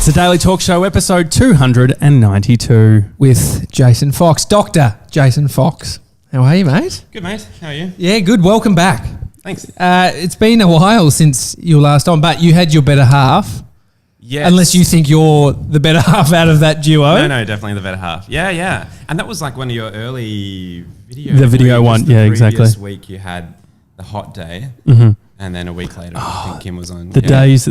the Daily Talk Show, episode 292. With Jason Fox. Dr. Jason Fox. How are you, mate? Good, mate. How are you? Yeah, good. Welcome back. Thanks. It's been a while since you were last on, but you had your better half. Yes. Unless you think you're the better half out of that duo. No, definitely the better half. Yeah. And that was like one of your early videos. The video one, yeah, exactly. This week you had the hot day, and then a week later I think Kim was on. The days,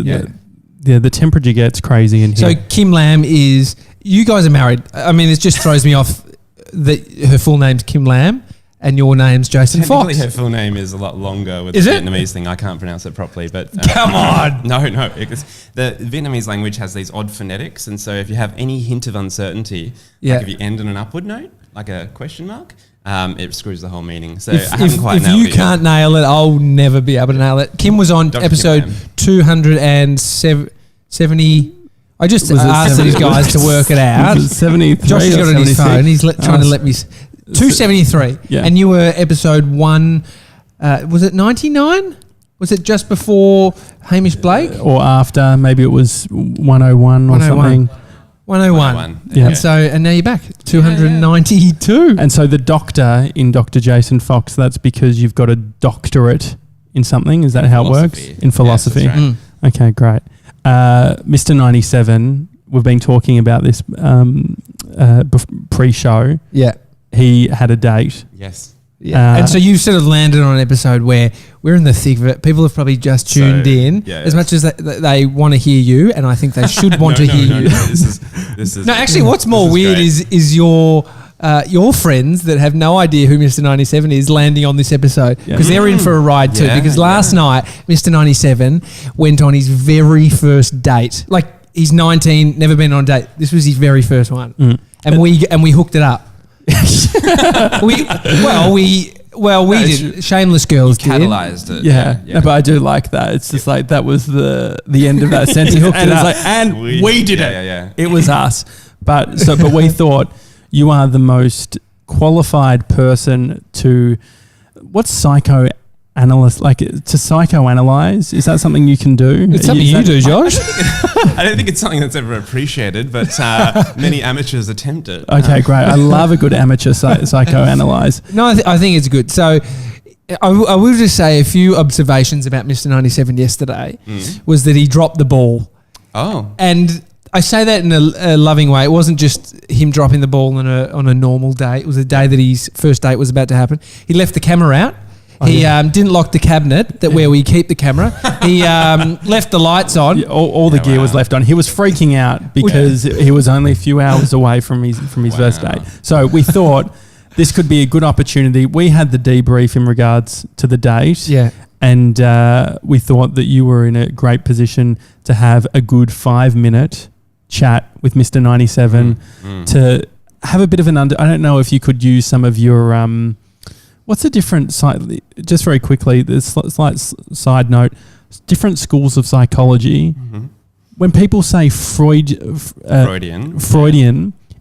the temperature gets crazy in here. So Kim Lamb is, you guys are married. I mean, it just throws me off that her full name's Kim Lamb and your name's Jason Technically Fox. her full name is a lot longer with Is the it? Vietnamese thing. I can't pronounce it properly, but... Come on! No. The Vietnamese language has these odd phonetics, and so if you have any hint of uncertainty, like if you end on an upward note, like a question mark, it screws the whole meaning. So I haven't quite nailed it. If you can't nail it, I'll never be able to nail it. Kim was on Dr. episode 270. I just asked these guys to work it out. 73 Josh has got or it on his 76? phone. He's trying to let me... 273. Yeah. And you were episode 1... was it 99? Was it just before Hamish Blake? Or after, maybe it was 101 or something. 101. Yeah. And now you're back. 292. And so the doctor in Dr. Jason Fox, that's because you've got a doctorate in something. Is that how it works? In philosophy. Yes, that's right. Okay, great. Mr. 97, we've been talking about this pre-show. Yeah. He had a date. Yes. Yeah. And so you've sort of landed on an episode where we're in the thick of it. People have probably just tuned in as much as they want to hear you, and I think they should want to hear you. This is No, actually, what's more weird is your friends that have no idea who Mr. 97 is landing on this episode because they're in for a ride too. Because last night, Mr. 97 went on his very first date. Like, he's 19, never been on a date. This was his very first one, and we hooked it up. we did. Shameless girls did. Catalyzed it. Yeah. No, but I do like that. It's just like that was the end of that sentence. And it's like, and we did it. Yeah. It was us. But we thought you are the most qualified person to what's psychoanalyst, like to psychoanalyze? Is that something you can do? It's something you do, Josh. I don't think it's something that's ever appreciated, but many amateurs attempt it. Okay, great. I love a good amateur psychoanalyze. No, I think it's good. So I will just say a few observations about Mr. 97 yesterday was that he dropped the ball. Oh. And I say that in a loving way. It wasn't just him dropping the ball on a normal day. It was a day that his first date was about to happen. He left the camera out. He didn't lock the cabinet where we keep the camera. He left the lights on. All the gear was left on. He was freaking out because he was only a few hours away from his first date. So we thought this could be a good opportunity. We had the debrief in regards to the date. Yeah. And we thought that you were in a great position to have a good 5-minute chat with Mr. 97 to have a bit of an I don't know if you could use some of your... what's the different side? Just very quickly, this slight side note: different schools of psychology. When people say Freudian,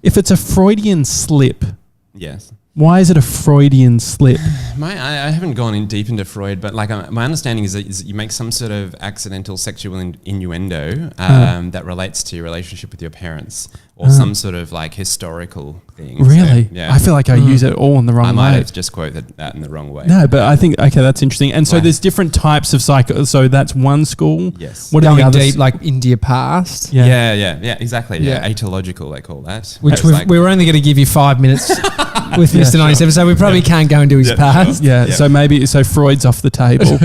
if it's a Freudian slip, yes. Why is it a Freudian slip? I haven't gone in deep into Freud, but like my understanding is that you make some sort of accidental sexual innuendo that relates to your relationship with your parents or some sort of like historical thing. Really? So, yeah. I feel like I use it all in the wrong way. I might have just quoted that in the wrong way. No, but I think, okay, that's interesting. And so there's different types of so that's one school. Yes. What are the Going others? deep, like India past. Yeah, exactly. Yeah. Aetological, they call that. Which we were only going to give you 5 minutes with Mr. 97, so we probably can't go into his past. Sure. Yeah, so Freud's off the table.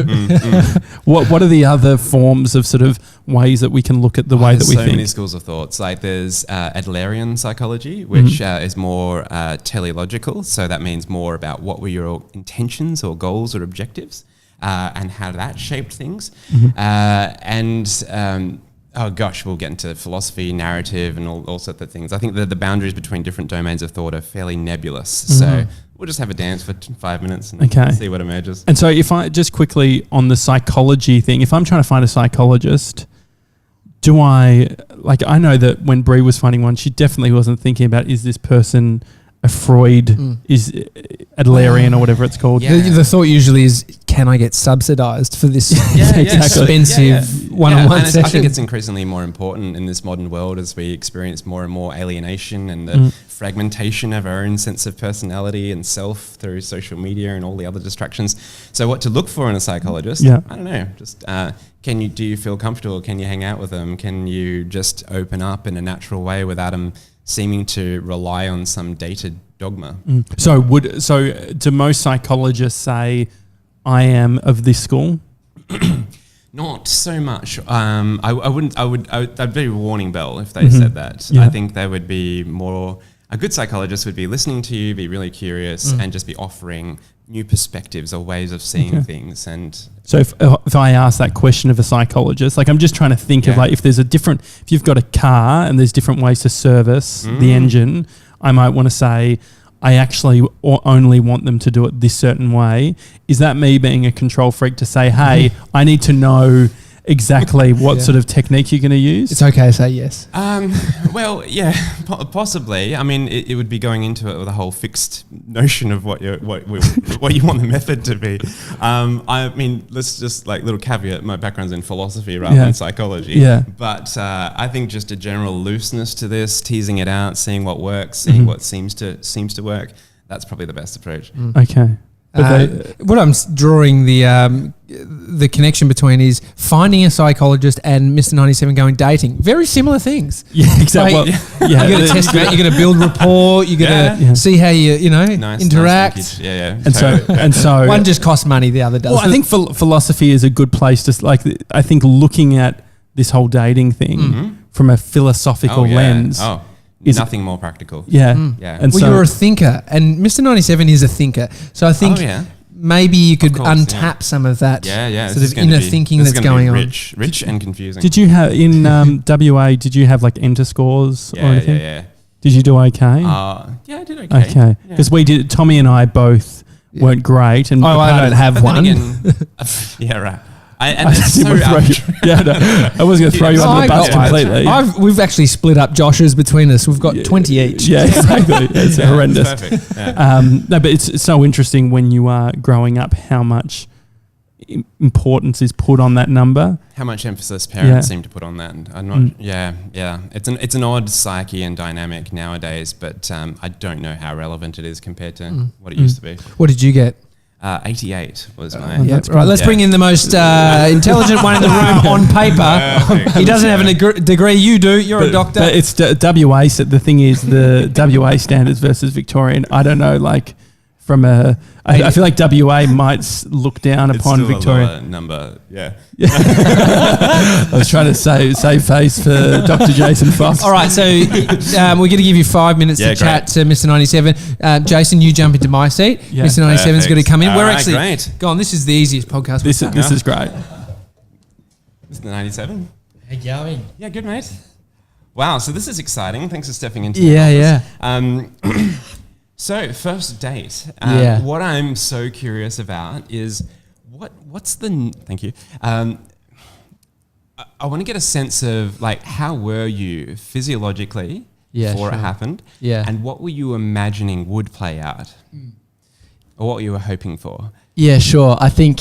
What are the other forms of sort of ways that we can look at the way that we think? So think? many schools of thoughts. Like there's Adlerian psychology, which is more teleological. So that means more about what were your intentions or goals or objectives and how that shaped things. Oh gosh, we'll get into philosophy, narrative, and all sorts of things. I think that the boundaries between different domains of thought are fairly nebulous. So we'll just have a dance for 5 minutes and see what emerges. And so if I just quickly on the psychology thing, if I'm trying to find a psychologist, I know that when Brie was finding one, she definitely wasn't thinking about, is this person a Freud, is Adlerian or whatever it's called. Yeah. The thought usually is, can I get subsidised for this expensive one-on-one and session. I think it's increasingly more important in this modern world as we experience more and more alienation and the fragmentation of our own sense of personality and self through social media and all the other distractions. So what to look for in a psychologist? Yeah. I don't know. Just do you feel comfortable? Can you hang out with them? Can you just open up in a natural way without them seeming to rely on some dated dogma? So do most psychologists say, I am of this school? Not so much. I'd be a warning bell if they said that. Yeah. I think they would be more. A good psychologist would be listening to you, be really curious, and just be offering new perspectives or ways of seeing things. And so if I ask that question of a psychologist, like I'm just trying to think of like if you've got a car and there's different ways to service the engine, I might want to say, I actually only want them to do it this certain way. Is that me being a control freak to say, hey, I need to know exactly what sort of technique you're going to use? It's okay to say yes. Well, yeah, possibly. I mean, it would be going into it with a whole fixed notion of what you want the method to be. I mean, let's just like little caveat. My background's in philosophy rather than psychology. Yeah. But I think just a general looseness to this, teasing it out, seeing what works, seeing what seems to work. That's probably the best approach. Okay. What I'm drawing the connection between is finding a psychologist and Mr. 97 going dating. Very similar things. Yeah, exactly. Like, you got to test out. You got to build rapport. You got to see how you interact. Nice yeah. And so One just costs money. The other doesn't. Well, I think philosophy is a good place to like. I think looking at this whole dating thing from a philosophical lens. Is nothing more practical. Yeah. Yeah. And well, you're a thinker, and Mr. 97 is a thinker. So I think maybe you could untap some of that sort of inner thinking that's going on. Rich and confusing. Did you have in WA? Did you have like enter scores or anything? Yeah. Did you do okay? Yeah, I did okay. Okay, because we did. Tommy and I both weren't great, and I don't have one. Yeah, right. And it's so I was going to throw you under the bus completely. We've actually split up Josh's between us. We've got 20 each. Yeah, exactly. It's horrendous. Perfect. Yeah. No, but it's so interesting when you are growing up how much importance is put on that number. How much emphasis parents seem to put on that. And I'm not. Yeah. It's an odd psyche and dynamic nowadays, but I don't know how relevant it is compared to what it used to be. What did you get? 88 was my... right, let's bring in the most intelligent one in the room on paper. He doesn't have a degree. You do. You're a doctor. But it's WA. So the thing is, the WA standards versus Victorian. I don't know, like from a... I feel like WA might look down upon Victoria. A lower number, yeah. I was trying to save face for Dr. Jason Fox. All right, so we're going to give you 5 minutes to chat to Mr. 97. Jason, you jump into my seat. Yeah. Mr. 97's going to come in. We're actually... Great. Go on, this is the easiest podcast This is great. Mr. 97? How you going? Yeah, good, mate. Wow, so this is exciting. Thanks for stepping into the office. So, first date. What I'm so curious about is what's the... Thank you. I want to get a sense of, like, how were you physiologically before it happened? Yeah. And what were you imagining would play out? Or what you were hoping for? Yeah, sure. I think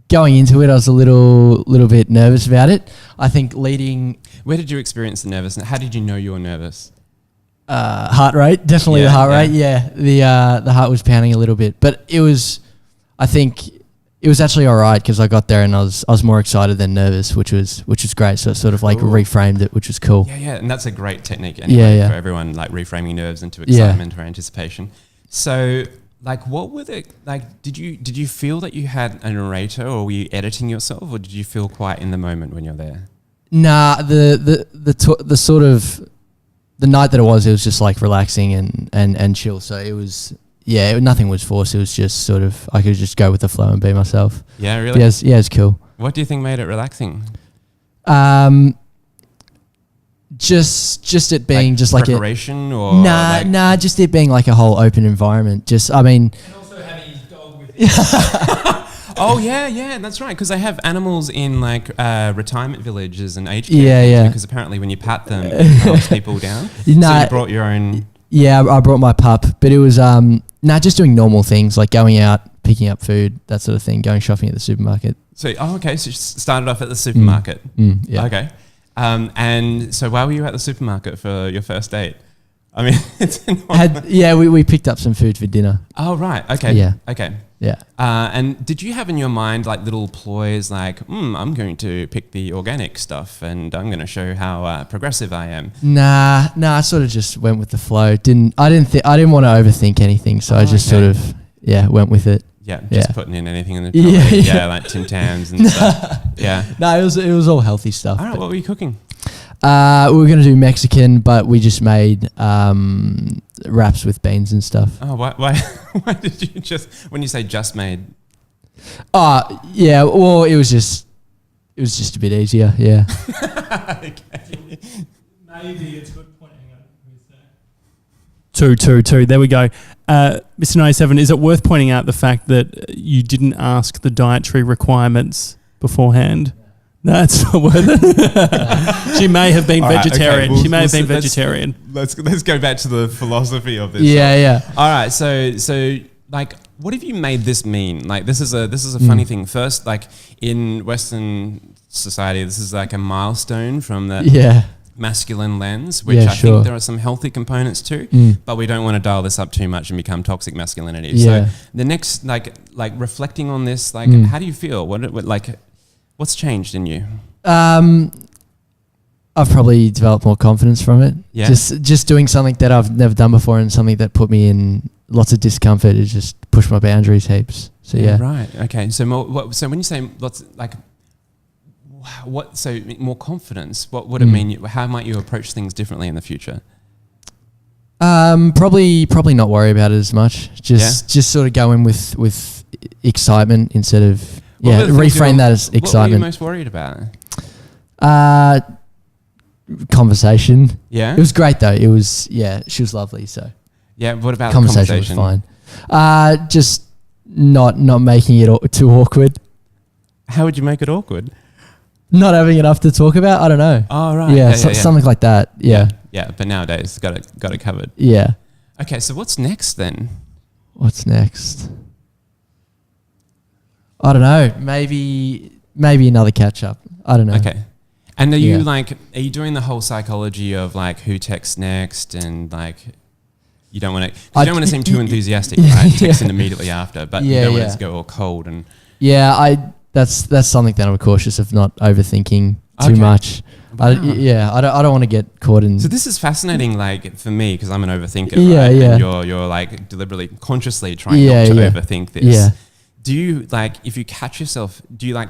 going into it, I was a little bit nervous about it. I think leading... Where did you experience the nervousness? How did you know you were nervous? Heart rate, definitely the heart rate. Yeah, the heart was pounding a little bit, but I think it was actually all right because I got there and I was more excited than nervous, which was great. So it sort of like reframed it, which was cool. Yeah, and that's a great technique anyway for everyone, like reframing nerves into excitement or anticipation. So, like, what were the Did you feel that you had a narrator, or were you editing yourself, or did you feel quite in the moment when you're there? Nah, the sort of the night that it was just like relaxing and chill. So it was, nothing was forced. It was just sort of, I could just go with the flow and be myself. Yeah, really? It's cool. What do you think made it relaxing? Just it being just like preparation or... Nah, just it being like a whole open environment. And also having his dog with him. Oh, yeah, that's right. Because they have animals in like retirement villages and aged care. Because apparently when you pat them, it helps people down. So you brought your own... Yeah, I brought my pup. But it was just doing normal things like going out, picking up food, that sort of thing, going shopping at the supermarket. So you started off at the supermarket. Yeah. Okay. And so why were you at the supermarket for your first date? I mean, we picked up some food for dinner. Oh, right. Okay. Yeah. Okay. Yeah. And did you have in your mind like little ploys like, I'm going to pick the organic stuff and I'm going to show how progressive I am? Nah. I sort of just went with the flow. I didn't want to overthink anything, so I just sort of went with it. Yeah, just putting in anything in the trolley. Yeah, like Tim Tams and stuff. Yeah. No, it was all healthy stuff. All right, what were you cooking? We were going to do Mexican, but we just made wraps with beans and stuff. Oh, why did you when you say just made? Oh, yeah, well, it was just a bit easier, yeah. Okay. Maybe it's good point. Hang on. 2. There we go. Mr. 97, is it worth pointing out the fact that you didn't ask the dietary requirements beforehand? No, it's not worth it. She may have been vegetarian. Okay, she may have been vegetarian. Let's go back to the philosophy of this. Yeah. All right. So like, what have you made this mean? Like, this is a funny thing. First, like in Western society, this is like a milestone from the masculine lens, which I think there are some healthy components to, but we don't want to dial this up too much and become toxic masculinity. Yeah. So the next, like reflecting on this, like, how do you feel? What's changed in you? I've probably developed more confidence from it. Yeah. Just doing something that I've never done before and something that put me in lots of discomfort is just push my boundaries heaps. So yeah. Right. Okay. So so when you say lots, like, so more confidence, what would it mean? How might you approach things differently in the future? Probably not worry about it as much. Just sort of go in with excitement instead of reframe that as excitement. What were you most worried about? Conversation. Yeah. It was great though. It was she was lovely. So yeah. What about conversation? Was fine. Just not making it too awkward. How would you make it awkward? Not having enough to talk about. I don't know. Oh right. Yeah, something like that. Yeah. Yeah, but nowadays got it covered. Yeah. Okay, so what's next then? What's next? I don't know. Maybe another catch up. I don't know. Okay. And are you doing the whole psychology of like who texts next and like you don't want to seem too enthusiastic, right? Texting immediatay after, but you don't want it to go all cold and that's something that I'm cautious of not overthinking too much. Wow. I don't want to get caught in. So this is fascinating, like for me, because I'm an overthinker, right? And you're like deliberately, consciously trying not to overthink this. Yeah. Do you if you catch yourself,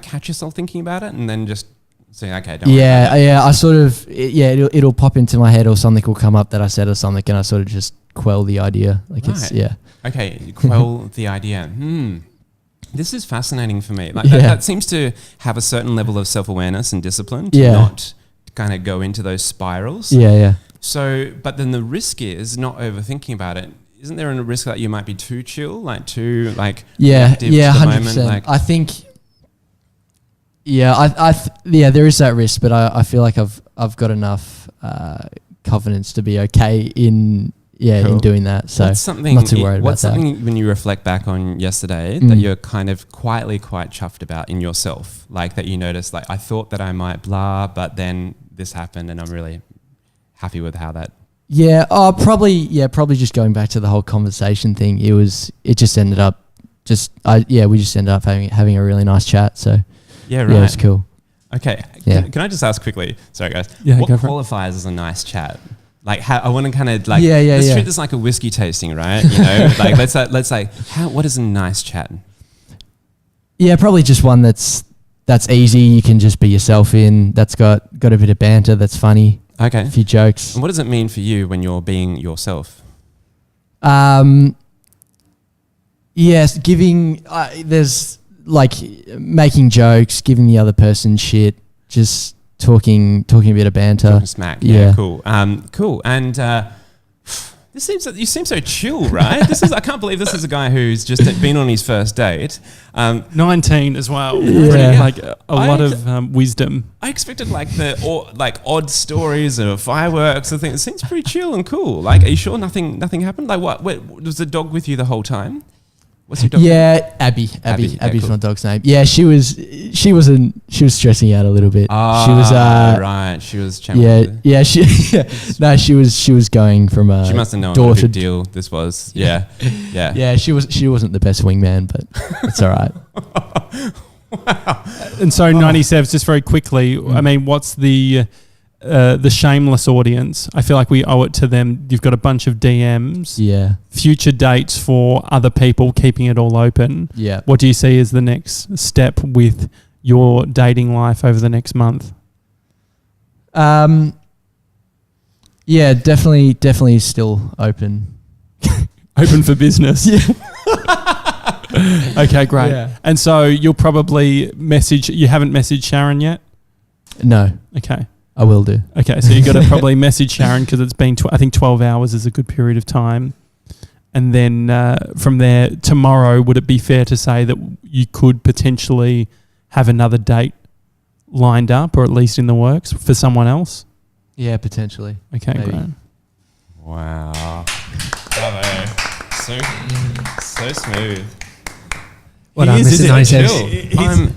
catch yourself thinking about it and then just say, okay, don't worry about it? I sort of, it'll pop into my head or something will come up that I said or something and I sort of just quell the idea. Okay, quell the idea. This is fascinating for me. Like that seems to have a certain level of self-awareness and discipline to not kind of go into those spirals. Yeah. So, but then the risk is not overthinking about it. Isn't there a risk that you might be too chill, like too reactive to the 100%. Moment? Like, I think, there is that risk, but I feel like I've got enough confidence to be okay in doing that. So I'm not too worried about that. What's something when you reflect back on yesterday that you're kind of quietly quite chuffed about in yourself? Like that you noticed, like I thought that I might blah, but then this happened and I'm really happy with how that. Yeah. Probably just going back to the whole conversation thing. We just ended up having a really nice chat. So yeah, right. Yeah, it's cool. Okay. Can I just ask quickly? Sorry guys. Yeah, what qualifies as a nice chat? Like how I want to kind of like let's treat this like a whiskey tasting, right? You know, like let's say what is a nice chat? Yeah, probably just one that's easy. You can just be yourself in. That's got a bit of banter. That's funny. Okay. A few jokes. And what does it mean for you when you're being yourself? Yes, giving. There's like making jokes, giving the other person shit, just talking a bit of banter. Talking smack. Yeah. Cool. Cool. And you seem so chill, right? I can't believe this is a guy who's just been on his first date. 19 as well. Yeah. Like a lot of wisdom. I expected like odd stories or fireworks or things. It seems pretty chill and cool. Like, are you sure nothing happened? Like, what was the dog with you the whole time? What's your dog? Yeah, Abby. Abby's cool. my dog's name. Yeah, she was stressing out a little bit. She was right. She was she was going from she must have known what a big deal this was. Yeah. She wasn't the best wingman, but it's all right. Wow. And so 97, just very quickly, I mean, what's the shameless audience? I feel like we owe it to them. You've got a bunch of DMs. Yeah. Future dates for other people, keeping it all open. Yeah. What do you see as the next step with your dating life over the next month? Yeah, definitely still open. Open for business. Yeah. Okay, great. Yeah. And so you'll probably message, you haven't messaged Sharon yet? No. Okay. I will do. Okay, so you got to probably message Sharon because it's been, I think 12 hours is a good period of time. And then from there, tomorrow, would it be fair to say that you could potentially have another date lined up or at least in the works for someone else? Yeah, potentially. Okay, Maybe. great. Wow. Bravo. So smooth. What up, Mr. 97?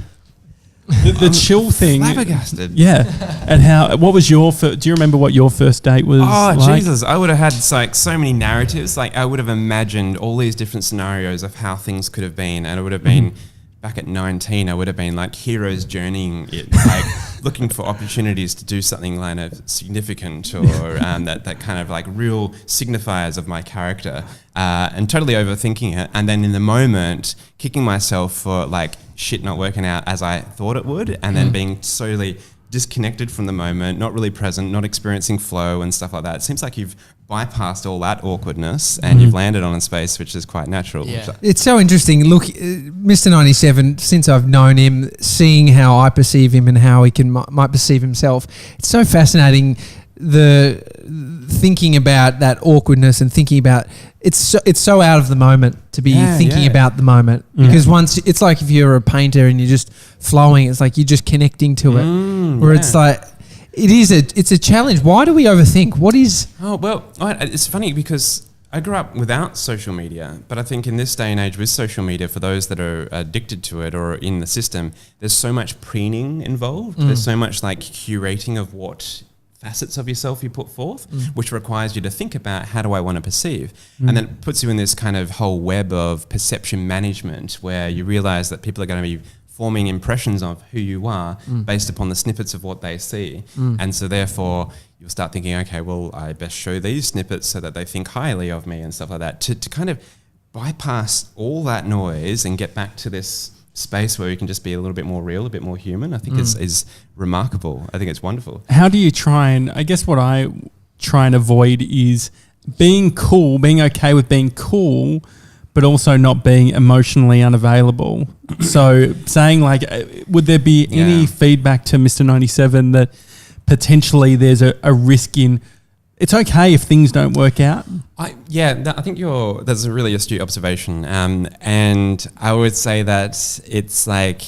The chill thing. Flabbergasted. Yeah. And what was do you remember what your first date was like? Jesus. I would have had like so many narratives. Like I would have imagined all these different scenarios of how things could have been. And it would have been back at 19, I would have been like heroes journeying it, like looking for opportunities to do something kind of significant or that kind of like real signifiers of my character, and totally overthinking it. And then in the moment, kicking myself for like shit not working out as I thought it would, and then being solely disconnected from the moment, not really present, not experiencing flow and stuff like that. It seems like you've bypassed all that awkwardness and you've landed on a space which is quite natural. Yeah. It's so interesting. Look, Mr. 97, since I've known him, seeing how I perceive him and how he might perceive himself, it's so fascinating, the thinking about that awkwardness and thinking about it's so out of the moment to be thinking about the moment, because once it's like if you're a painter and you're just flowing, it's like you're just connecting to it, where it's like it's a challenge. Why do we overthink? What is? Oh, well, it's funny because I grew up without social media, but I think in this day and age with social media, for those that are addicted to it or in the system, there's so much preening involved. There's so much like curating of what facets of yourself you put forth, which requires you to think about how do I want to perceive? And then it puts you in this kind of whole web of perception management where you realize that people are going to be forming impressions of who you are based upon the snippets of what they see. And so therefore you'll start thinking, okay, well, I best show these snippets so that they think highly of me and stuff like that, to kind of bypass all that noise and get back to this space where you can just be a little bit more real, a bit more human. I think is remarkable. I think it's wonderful. How do you try and, I guess what I try and avoid is being cool, being okay with being cool, but also not being emotionally unavailable. So saying like, would there be any feedback to Mr. 97 that potentially there's a risk in, it's okay if things don't work out? I think that's a really astute observation. And I would say that it's like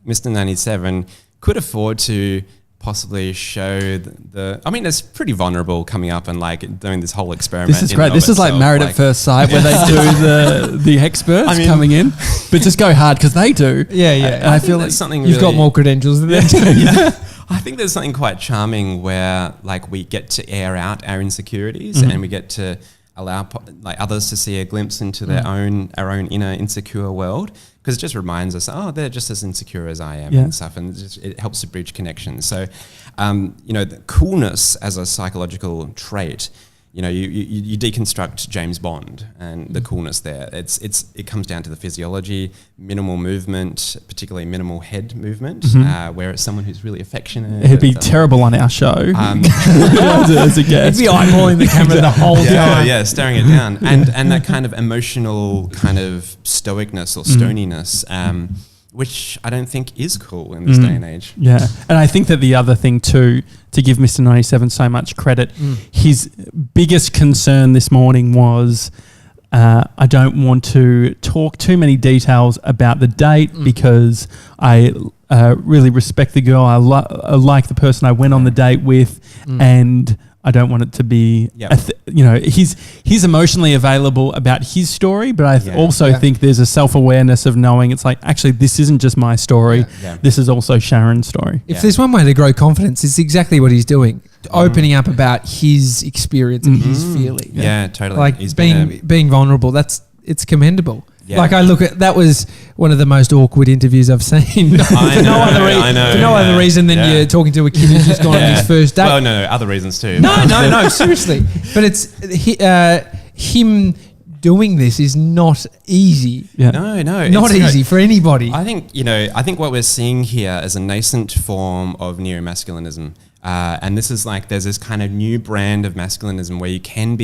Mr. 97 could afford to possibly show it's pretty vulnerable coming up and like doing this whole experiment. This is great. This is like Married at First Sight where they do the experts coming in, but just go hard because they do. Yeah. And I feel like something you've got more credentials than them. I think there's something quite charming where like we get to air out our insecurities and we get to allow like others to see a glimpse into our own inner insecure world, because it just reminds us, they're just as insecure as I am and stuff, and it helps to bridge connections. So, the coolness as a psychological trait, you deconstruct James Bond and the coolness there. It comes down to the physiology, minimal movement, particularly minimal head movement, where it's someone who's really affectionate. It'd be terrible on our show as a guest. He'd be eyeballing the camera the whole time. Yeah, staring it down. And that kind of emotional kind of stoicness or stoniness, which I don't think is cool in this day and age. Yeah. And I think that the other thing too, to give Mr. 97 so much credit, his biggest concern this morning was, I don't want to talk too many details about the date because I really respect the girl. I like the person I went on the date with, and I don't want it to be, he's emotionally available about his story, but I also think there's a self-awareness of knowing it's like, actually, this isn't just my story. This is also Sharon's story. If there's one way to grow confidence, it's exactly what he's doing. Opening up about his experience and his feeling. Yeah, totally. Like being vulnerable, it's commendable. Yeah. Like that was one of the most awkward interviews I've seen. For no other reason than you're talking to a kid who's just gone on his first date. Well, no, other reasons too. No, seriously. But it's him doing this is not easy. Yeah. No, not easy for anybody. I think what we're seeing here is a nascent form of neo-masculinism. And this is like, there's this kind of new brand of masculinism where you can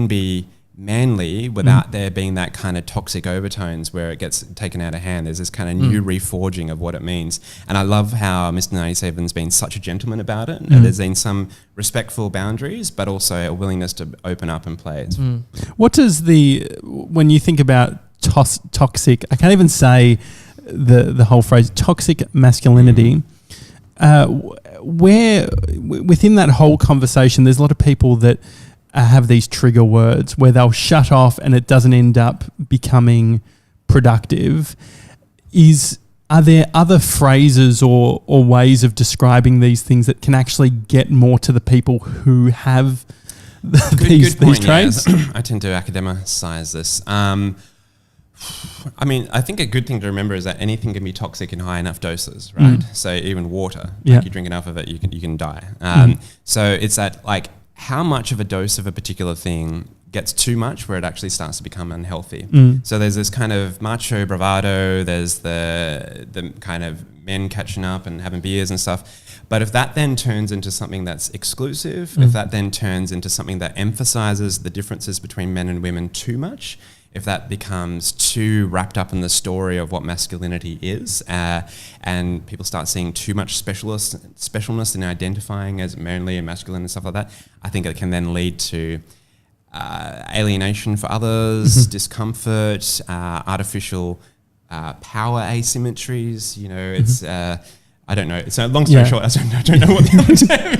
be manly without there being that kind of toxic overtones where it gets taken out of hand. There's this kind of new reforging of what it means. And I love how Mr. 97's been such a gentleman about it. And there's been some respectful boundaries, but also a willingness to open up and play it. What does when you think about toxic, I can't even say the whole phrase, toxic masculinity, where within that whole conversation, there's a lot of people that have these trigger words where they'll shut off and it doesn't end up becoming productive. Are there other phrases or ways of describing these things that can actually get more to the people who have these traits? Yeah. I tend to academicize this. I think a good thing to remember is that anything can be toxic in high enough doses, right? So even water, you drink enough of it, you can die. So it's that, like, how much of a dose of a particular thing gets too much where it actually starts to become unhealthy. So there's this kind of macho bravado, there's the kind of men catching up and having beers and stuff. But if that then turns into something that's exclusive, if that then turns into something that emphasizes the differences between men and women too much, if that becomes too wrapped up in the story of what masculinity is, and people start seeing too much specialness in identifying as manly and masculine and stuff like that, I think it can then lead to alienation for others, discomfort, artificial power asymmetries. It's I don't know. It's a long story short. I don't know what the other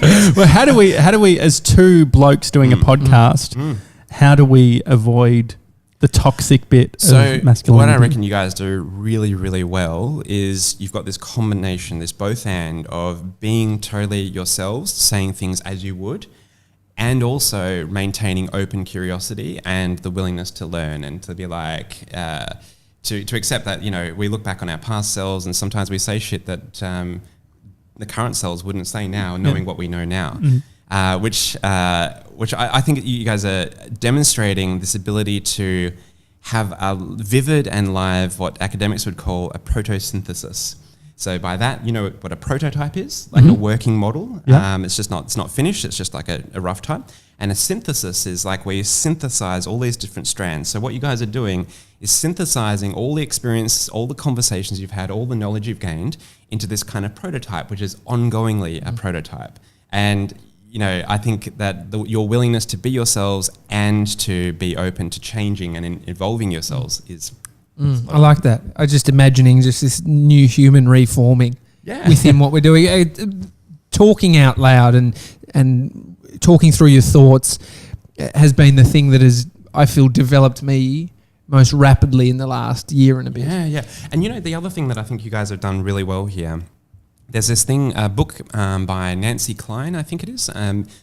is. Well, how do we as two blokes doing a podcast, how do we avoid the toxic bit of masculinity? What I reckon you guys do really, really well is you've got this combination, this both and of being totally yourselves, saying things as you would, and also maintaining open curiosity and the willingness to learn and to be like, to accept that, we look back on our past selves and sometimes we say shit that the current selves wouldn't say now, knowing what we know now. Which I think you guys are demonstrating this ability to have a vivid and live, what academics would call a proto-synthesis. So by that, you know what a prototype is, like a working model. It's not finished, it's just like a rough type. And a synthesis is like where you synthesize all these different strands. So what you guys are doing is synthesizing all the experience, all the conversations you've had, all the knowledge you've gained into this kind of prototype, which is ongoingly a prototype. And I think that your willingness to be yourselves and to be open to changing and evolving yourselves is... I like that. I just imagining just this new human reforming within what we're doing. Talking out loud and talking through your thoughts has been the thing that has, I feel, developed me most rapidly in the last year and a bit. Yeah. And the other thing that I think you guys have done really well here, there's this thing, a book by Nancy Klein, I think it is,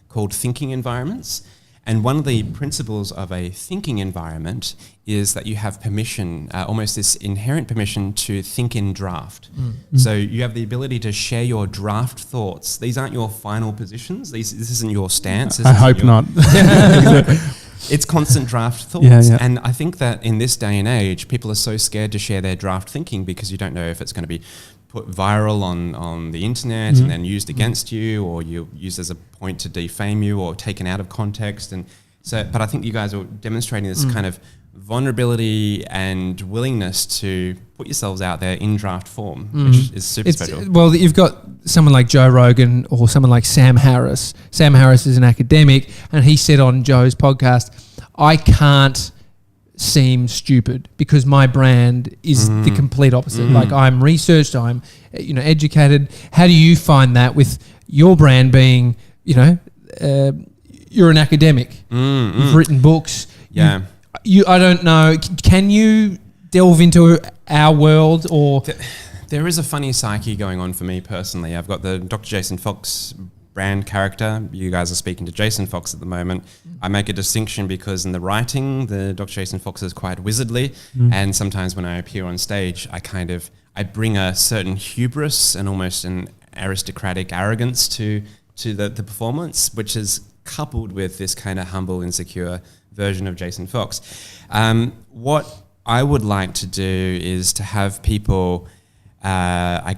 called Thinking Environments. And one of the principles of a thinking environment is that you have permission, almost this inherent permission to think in draft. So you have the ability to share your draft thoughts. These aren't your final positions. This isn't your stance. I hope not. It's constant draft thoughts. And I think that in this day and age, people are so scared to share their draft thinking because you don't know if it's going to be put viral on the internet and then used against you, or you used as a point to defame you or taken out of context. And so, but I think you guys are demonstrating this kind of vulnerability and willingness to put yourselves out there in draft form, which is super special. Well, you've got someone like Joe Rogan or someone like Sam Harris. Sam Harris is an academic, and he said on Joe's podcast, I can't seem stupid because my brand is the complete opposite. Like, I'm researched, I'm educated. How do you find that with your brand being you're an academic. You've written books. Yeah. I don't know. Can you delve into our world or? There is a funny psyche going on for me personally. I've got the Dr. Jason Fox brand character. You guys are speaking to Jason Fox at the moment. I make a distinction because in the writing, the Dr. Jason Fox is quite wizardly, and sometimes when I appear on stage, I bring a certain hubris and almost an aristocratic arrogance to the performance, which is coupled with this kind of humble, insecure version of Jason Fox. What I would like to do is to have people, I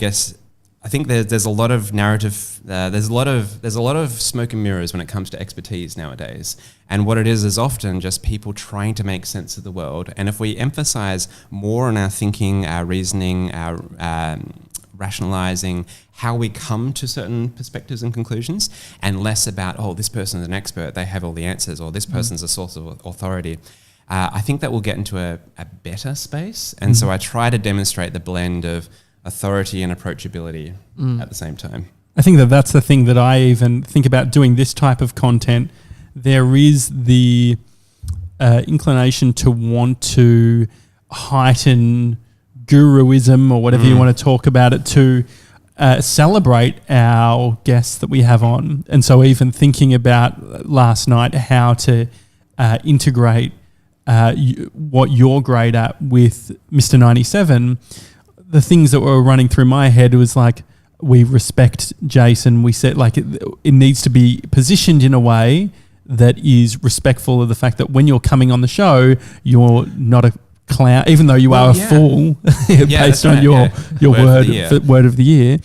think there's a lot of narrative. There's a lot of smoke and mirrors when it comes to expertise nowadays. And what it is often just people trying to make sense of the world. And if we emphasize more on our thinking, our reasoning, our rationalizing, how we come to certain perspectives and conclusions, and less about, oh, this person's an expert, they have all the answers, or this person's a source of authority, I think that we'll get into a better space. And so I try to demonstrate the blend of authority and approachability at the same time. I think that's the thing that I even think about doing this type of content. There is the inclination to want to heighten guruism or whatever you want to talk about it, to celebrate our guests that we have on. And so even thinking about last night, how to integrate what you're great at with Mr. 97, the things that were running through my head was like, we respect Jason. We said like it needs to be positioned in a way that is respectful of the fact that when you're coming on the show, you're not a clown, even though you are a fool based on your word of the year.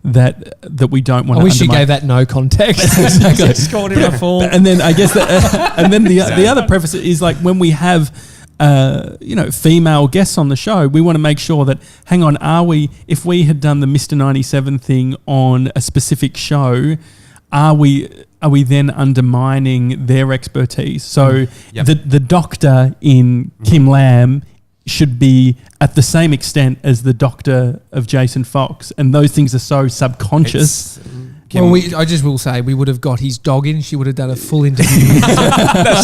That we don't want to. I wish you gave that no context. Exactly. Just called him a fool. And then I guess and then the other preface is like when we have female guests on the show, we want to make sure that, hang on, if we had done the Mr. 97 thing on a specific show, are we then undermining their expertise? So the doctor in Kim Lamb should be at the same extent as the doctor of Jason Fox, and those things are so subconscious. I just will say we would have got his dog in. She would have done a full interview.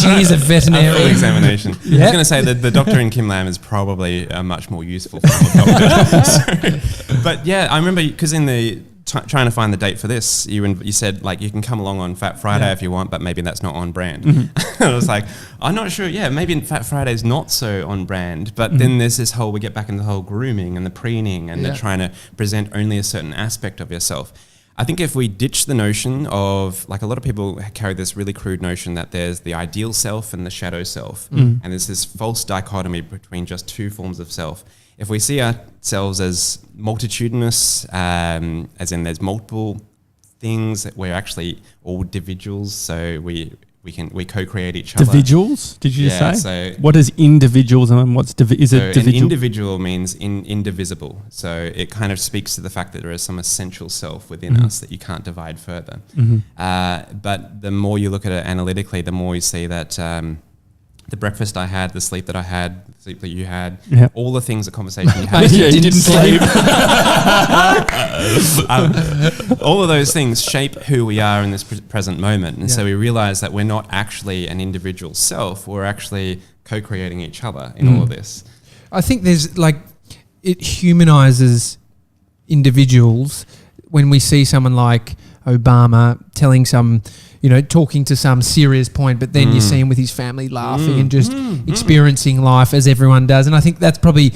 She is a veterinarian. A full examination. I was going to say that the doctor in Kim Lamb is probably a much more useful form of doctor. But yeah, I remember because in the trying to find the date for this, you said like you can come along on Fat Friday if you want, but maybe that's not on brand. I was like, I'm not sure. Yeah, maybe Fat Friday is not so on brand. But then there's this whole, we get back into the whole grooming and the preening and the trying to present only a certain aspect of yourself. I think if we ditch the notion of, like a lot of people carry this really crude notion that there's the ideal self and the shadow self, and there's this false dichotomy between just two forms of self. If we see ourselves as multitudinous, as in there's multiple things, we're actually all individuals, so we co-create each other. Individuals? Did you say? So what is individuals and what's is it individual? An individual means indivisible. So it kind of speaks to the fact that there is some essential self within us that you can't divide further. But the more you look at it analytically, the more you see that the breakfast I had, the sleep that I had, the sleep that you had, all the things, the conversation you had. You didn't sleep. All of those things shape who we are in this present moment. And so we realize that we're not actually an individual self, we're actually co-creating each other in all of this. I think there's like, it humanizes individuals when we see someone like Obama telling some, talking to some serious point, but then you see him with his family laughing and just experiencing life as everyone does. And I think that's probably,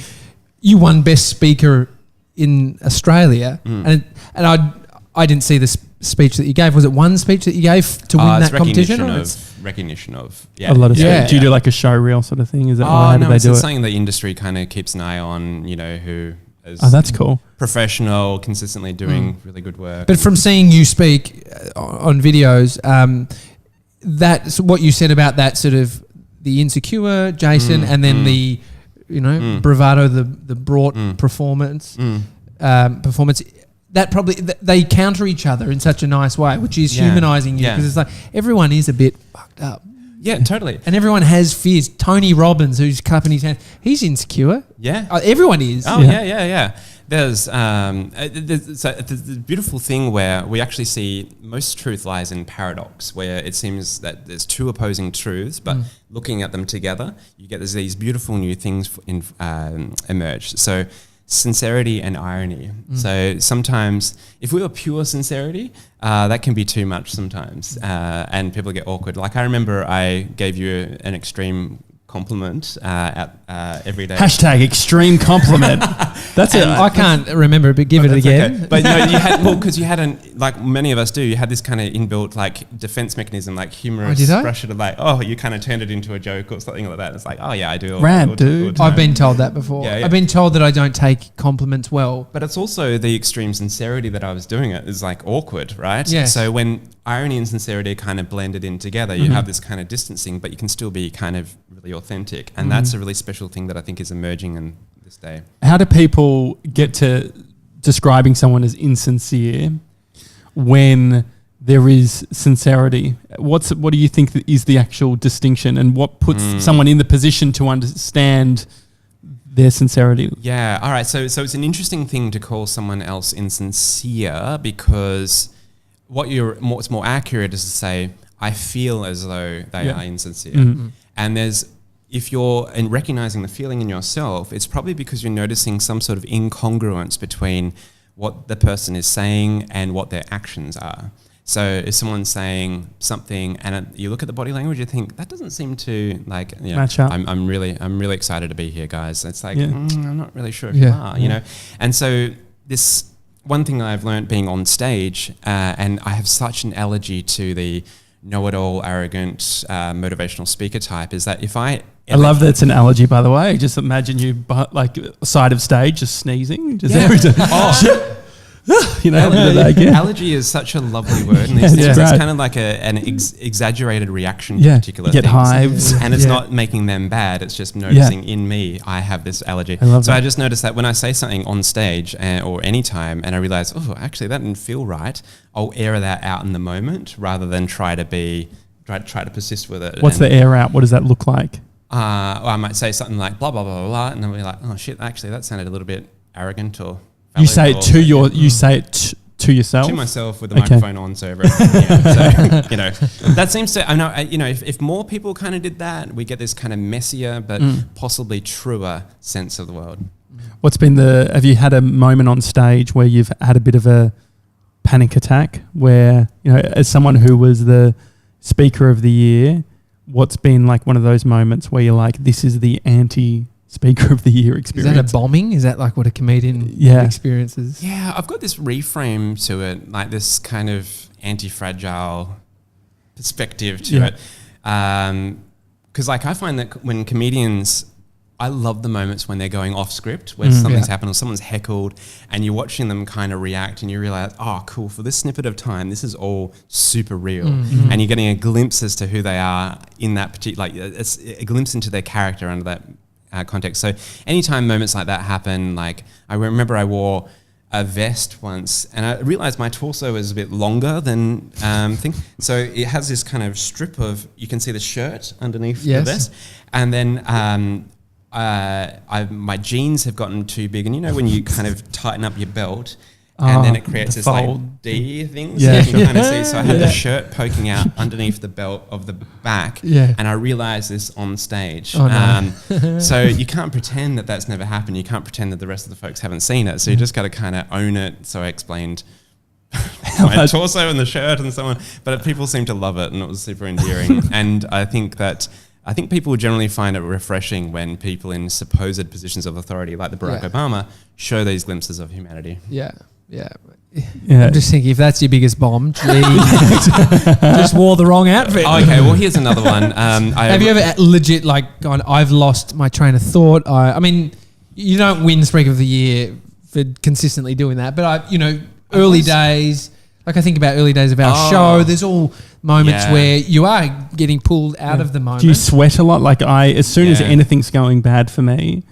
you won Best Speaker in Australia. And I didn't see the speech that you gave. Was it one speech that you gave to win that competition? Recognition of a lot of speech. Do you do like a show reel sort of thing? Is that how do they do it? It's something the industry kind of keeps an eye on, who is that's cool. Professional, consistently doing really good work. But from seeing you speak on videos, that's what you said about that sort of the insecure Jason and then the, bravado, the brought performance. That probably they counter each other in such a nice way, which is humanizing you, because it's like everyone is a bit fucked up. Yeah, totally. And everyone has fears. Tony Robbins, who's cupping his hand, he's insecure. Yeah. Everyone is. Oh, yeah. There's the beautiful thing where we actually see most truth lies in paradox, where it seems that there's two opposing truths, but looking at them together, you get these beautiful new things emerge. So sincerity and irony. So sometimes if we were pure sincerity, that can be too much sometimes, and people get awkward. Like I remember I gave you an extreme compliment at every day. Hashtag extreme compliment. That's it. I can't remember it, but give it again. Okay. But no, you had, because you hadn't, like many of us do, you had this kind of inbuilt like defense mechanism, like humorous brush it, like, you kind of turned it into a joke or something like that. It's like, yeah, I do. Rad, dude. I've been told that before. Yeah. I've been told that I don't take compliments well. But it's also the extreme sincerity that I was doing it is like awkward, right? Yes. So when irony and sincerity are kind of blended in together, you have this kind of distancing, but you can still be kind of really authentic. And that's a really special thing that I think is emerging in this day. How do people get to describing someone as insincere when there is sincerity? What do you think is the actual distinction, and what puts someone in the position to understand their sincerity? Yeah, all right. So it's an interesting thing to call someone else insincere, because what's more accurate is to say, I feel as though they are insincere. And if you're recognizing the feeling in yourself, it's probably because you're noticing some sort of incongruence between what the person is saying and what their actions are. So if someone's saying something and you look at the body language, you think that doesn't seem to match up. I'm really excited to be here, guys. It's like I'm not really sure if you are, you know. And so this one thing I've learned being on stage, and I have such an allergy to the know-it-all, arrogant, motivational speaker type, is that if I love that it's an allergy, by the way. Just imagine you like side of stage, just sneezing, just every time. Allergy is such a lovely word. And it's kind of like an exaggerated reaction to particular things. Hives. And it's not making them bad. It's just noticing in me, I have this allergy. I just noticed that when I say something on stage or anytime and I realize, actually that didn't feel right, I'll air that out in the moment rather than try to persist with it. What's the air out? What does that look like? I might say something like blah, blah, blah, blah, and then we're like, oh shit, actually that sounded a little bit arrogant or... You say it to yourself? To myself with the microphone on, so everyone can hear. So, that seems to, I know, if more people kind of did that, we get this kind of messier but possibly truer sense of the world. Have you had a moment on stage where you've had a bit of a panic attack where, as someone who was the speaker of the year, what's been like one of those moments where you're like, this is the anti-speaker of the year experience? Is that a bombing? Is that like what a comedian experiences? Yeah, I've got this reframe to it, like this kind of anti-fragile perspective to it. Because like I find that when comedians... I love the moments when they're going off script, where something's happened or someone's heckled and you're watching them kind of react and you realize, cool, for this snippet of time, this is all super real. And you're getting a glimpse as to who they are in that particular, it's a glimpse into their character under that context. So anytime moments like that happen, like I remember I wore a vest once and I realized my torso is a bit longer than thing. So it has this kind of strip of, you can see the shirt underneath the vest. And then, my jeans have gotten too big, and when you kind of tighten up your belt and then it creates this like D thing, so you can kind of see. So I had the shirt poking out underneath the belt of the back, and I realized this on stage. So you can't pretend that that's never happened. You can't pretend that the rest of the folks haven't seen it. So you just got to kind of own it. So I explained my torso and the shirt and so on, but people seem to love it, and it was super endearing. And I think people generally find it refreshing when people in supposed positions of authority, like the Barack Obama, show these glimpses of humanity. Yeah. I'm just thinking, if that's your biggest bomb, just wore the wrong outfit. Okay, well, here's another one. Have you ever legit gone, I've lost my train of thought? I mean, you don't win Speaker of the Year for consistently doing that, but early days... Like I think about early days of our show, there's all moments where you are getting pulled out of the moment. Do you sweat a lot? Like as soon as anything's going bad for me,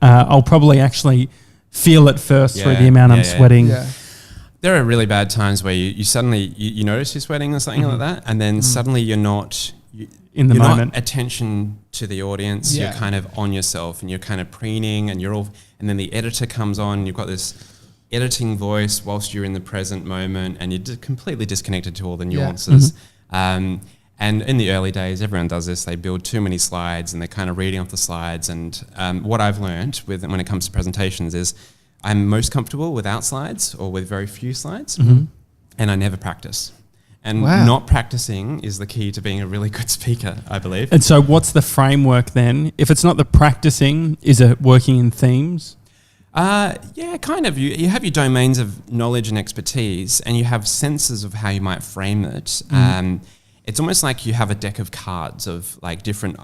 I'll probably actually feel it first through the amount I'm sweating. Yeah. There are really bad times where you suddenly you notice you're sweating or something like that, and then suddenly you're not in the moment. Not attention to the audience. You're kind of on yourself, and you're kind of preening, and and then the editor comes on, you've got this editing voice whilst you're in the present moment, and you're completely disconnected to all the nuances. And in the early days, everyone does this. They build too many slides and they're kind of reading off the slides. And what I've learned when it comes to presentations is I'm most comfortable without slides or with very few slides, and I never practice. And not practicing is the key to being a really good speaker, I believe. And so what's the framework then? If it's not the practicing, is it working in themes? Yeah, kind of. You have your domains of knowledge and expertise, and you have senses of how you might frame it. It's almost like you have a deck of cards of like different,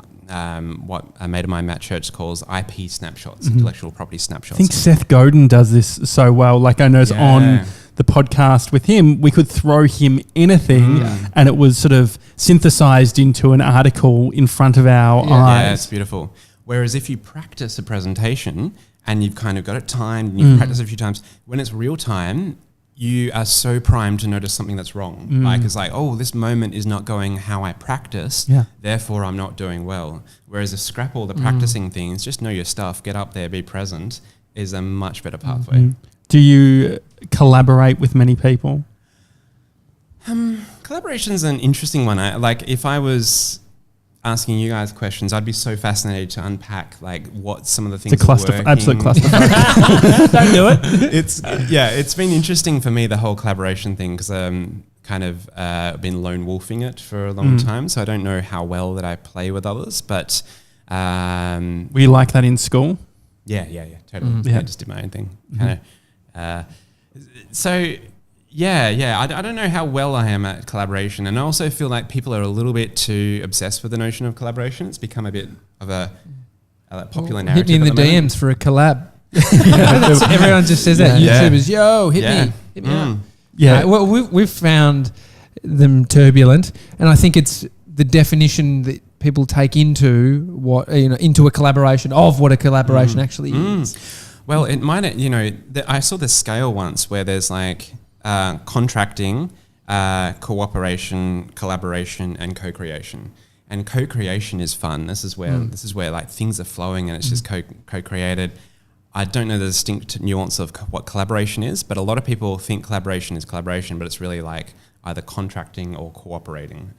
what a mate of mine, Matt Church, calls IP snapshots, intellectual property snapshots. I think Seth Godin does this so well. Like I noticed on the podcast with him, we could throw him anything and it was sort of synthesized into an article in front of our eyes. Yeah, it's beautiful. Whereas if you practice a presentation and you've kind of got it timed and you've practiced it a few times, when it's real time, you are so primed to notice something that's wrong. Like it's like, oh, this moment is not going how I practiced, therefore I'm not doing well. Whereas if scrap all the practicing things, just know your stuff, get up there, be present, is a much better pathway. Do you collaborate with many people? Collaboration is an interesting one. Like if I was asking you guys questions, I'd be so fascinated to unpack like what some of the things. It's a cluster, absolute clusterfuck. Don't do it. It's been interesting for me, the whole collaboration thing, because kind of been lone wolfing it for a long time, so I don't know how well that I play with others. But were you like that in school? Yeah, totally. I just did my own thing, kind of. I don't know how well I am at collaboration, and I also feel like people are a little bit too obsessed with the notion of collaboration. It's become a bit of a popular narrative. Hit me in the DMs for a collab. Everyone just says that. YouTubers, yo, hit me up. Yeah. Well, we've found them turbulent, and I think it's the definition that people take into into a collaboration of what a collaboration actually is. Well, it might, I saw this scale once where there's like contracting, cooperation, collaboration, and co-creation. And co-creation is fun. This is where like things are flowing and it's just co-created. I don't know the distinct nuance of what collaboration is, but a lot of people think collaboration is collaboration, but it's really like either contracting or cooperating.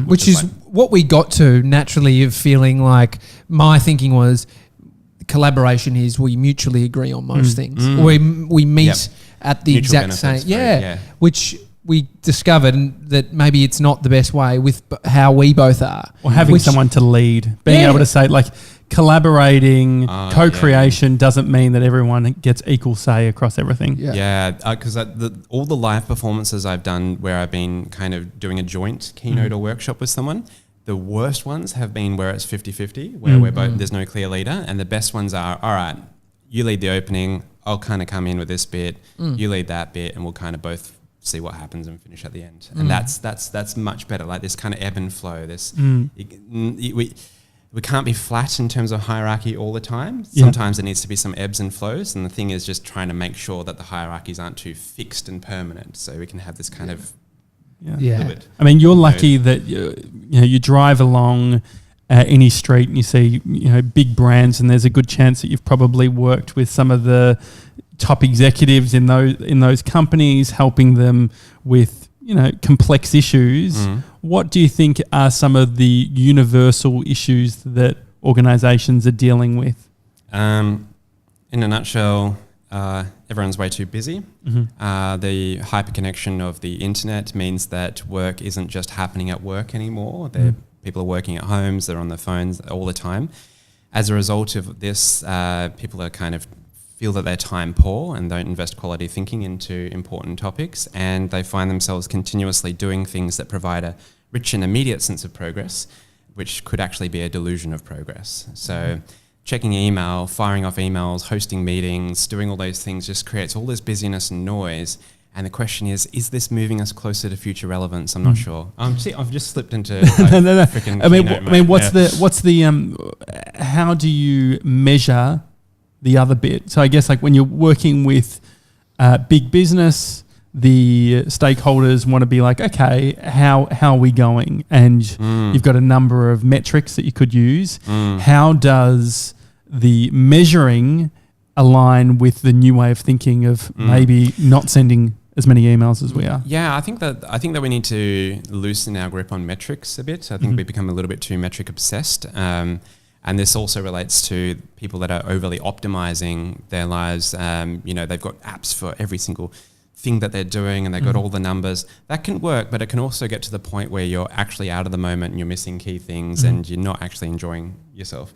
Which is like what we got to naturally of feeling like my thinking was collaboration is we mutually agree on most things. We meet at the mutual exact same, which we discovered that maybe it's not the best way with how we both are. Or having someone to lead, being able to say like collaborating, co-creation doesn't mean that everyone gets equal say across everything. Because all the live performances I've done where I've been kind of doing a joint keynote or workshop with someone, the worst ones have been where it's 50-50, where we're both, there's no clear leader, and the best ones are, all right, you lead the opening, I'll kind of come in with this bit, you lead that bit, and we'll kind of both see what happens and finish at the end. And that's much better, like this kind of ebb and flow. We can't be flat in terms of hierarchy all the time. Sometimes there needs to be some ebbs and flows, and the thing is just trying to make sure that the hierarchies aren't too fixed and permanent, so we can have this kind of I mean, you're lucky that you drive along any street and you see big brands, and there's a good chance that you've probably worked with some of the top executives in those companies, helping them with complex issues. What do you think are some of the universal issues that organisations are dealing with? In a nutshell, everyone's way too busy. The hyperconnection of the internet means that work isn't just happening at work anymore. People are working at homes, they're on their phones all the time. As a result of this, people are kind of feel that they're time poor and don't invest quality thinking into important topics, and they find themselves continuously doing things that provide a rich and immediate sense of progress, which could actually be a delusion of progress. So checking email, firing off emails, hosting meetings, doing all those things just creates all this busyness and noise. And the question is this moving us closer to future relevance? I'm not sure. I've just slipped into no. What's the how do you measure the other bit? So I guess like when you're working with big business, the stakeholders want to be like, okay, how are we going? And you've got a number of metrics that you could use. How does the measuring align with the new way of thinking of maybe not sending as many emails as we are? Yeah, I think that we need to loosen our grip on metrics a bit. I think we become a little bit too metric obsessed. And this also relates to people that are overly optimizing their lives. They've got apps for every single thing that they're doing, and they've got all the numbers. That can work, but it can also get to the point where you're actually out of the moment and you're missing key things and you're not actually enjoying yourself.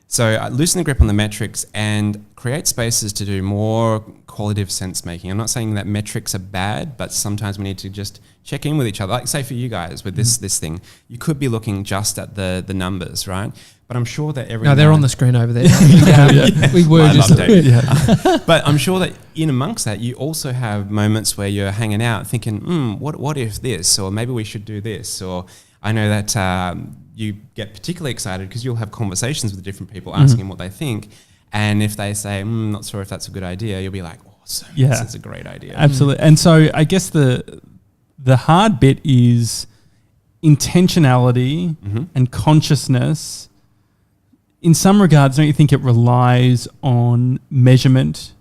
So loosen the grip on the metrics and create spaces to do more qualitative sense making. I'm not saying that metrics are bad, but sometimes we need to just check in with each other. Like say for you guys with this thing, you could be looking just at the numbers, right? But I'm sure that they're on the screen over there. We were just But I'm sure that in amongst that, you also have moments where you're hanging out thinking, what if this? Or maybe we should do this. Or I know that you get particularly excited because you'll have conversations with different people asking what they think. And if they say, not sure if that's a good idea, you'll be like, awesome, this is a great idea. Absolutely. And so I guess the hard bit is intentionality and consciousness. In some regards, don't you think it relies on measurement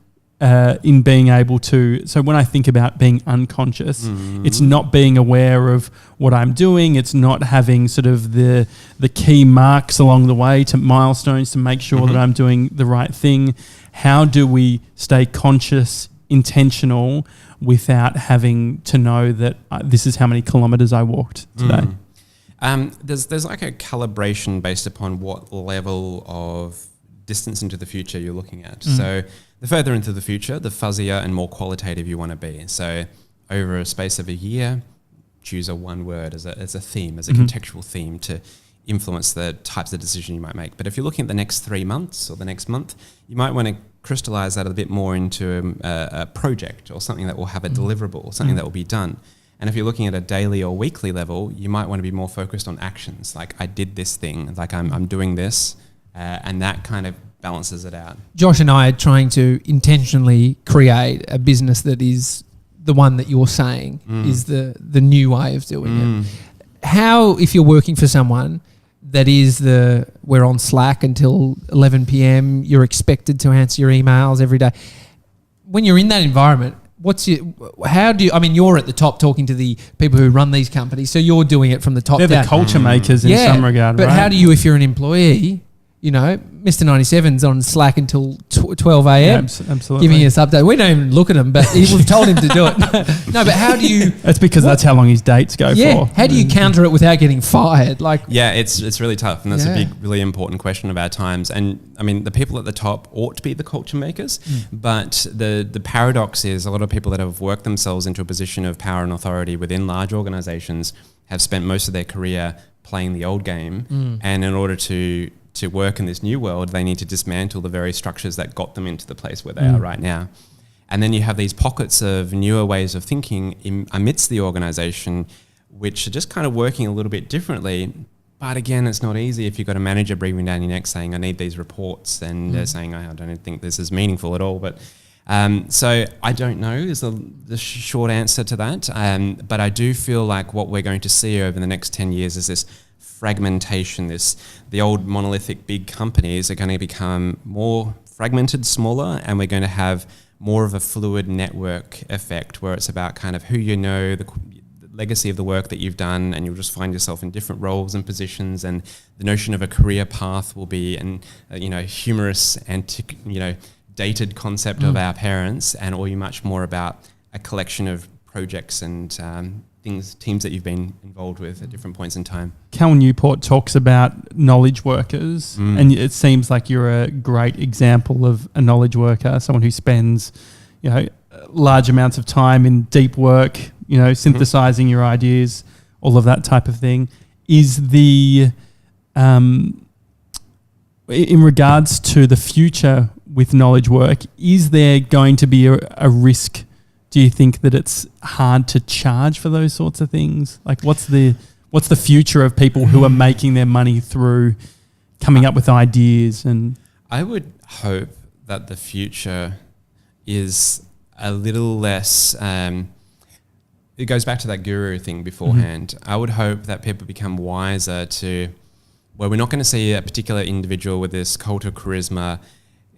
in being able to... So when I think about being unconscious, it's not being aware of what I'm doing. It's not having sort of the key marks along the way to milestones to make sure that I'm doing the right thing. How do we stay conscious, intentional, without having to know that this is how many kilometres I walked today? There's like a calibration based upon what level of distance into the future you're looking at. So the further into the future, the fuzzier and more qualitative you want to be. So over a space of a year, choose a one word as a theme, as a contextual theme to influence the types of decision you might make. But if you're looking at the next 3 months or the next month, you might want to crystallize that a bit more into a project or something that will have a deliverable, or something that will be done. And if you're looking at a daily or weekly level, you might want to be more focused on actions. Like I did this thing, like I'm doing this, and that kind of balances it out. Josh and I are trying to intentionally create a business that is the one that you're saying is the new way of doing it. How, if you're working for someone that is we're on Slack until 11 p.m, you're expected to answer your emails every day. When you're in that environment, you're at the top talking to the people who run these companies, so you're doing it from the top down. They're the culture makers in some regard, but right? how do you, if you're an employee, Mr. 97's on Slack until 12 a.m. Yeah, absolutely. Giving us update. We don't even look at him, but we've told him to do it. No, but how do you... That's because that's how long his dates go for. How do you counter it without getting fired? It's really tough, and that's a big, really important question of our times. And I mean, the people at the top ought to be the culture makers, but the paradox is a lot of people that have worked themselves into a position of power and authority within large organizations have spent most of their career playing the old game, and in order to work in this new world, they need to dismantle the very structures that got them into the place where they are right now. And then you have these pockets of newer ways of thinking amidst the organization, which are just kind of working a little bit differently. But again, it's not easy if you've got a manager breathing down your neck saying, I need these reports, and they're saying, I don't think this is meaningful at all. But so I don't know is the short answer to that. But I do feel like what we're going to see over the next 10 years is this fragmentation. The old monolithic big companies are going to become more fragmented, smaller, and we're going to have more of a fluid network effect where it's about kind of who you know, the legacy of the work that you've done, and you'll just find yourself in different roles and positions, and the notion of a career path will be humorous and dated concept of our parents, and all you much more about a collection of projects and teams that you've been involved with at different points in time. Cal Newport talks about knowledge workers, and it seems like you're a great example of a knowledge worker, someone who spends, large amounts of time in deep work, synthesizing your ideas, all of that type of thing. Is in regards to the future with knowledge work, is there going to be a risk? Do you think that it's hard to charge for those sorts of things? Like, what's the future of people who are making their money through coming up with ideas? And I would hope that the future is a little less. It goes back to that guru thing beforehand. I would hope that people become wiser to where we're not going to see a particular individual with this cult of charisma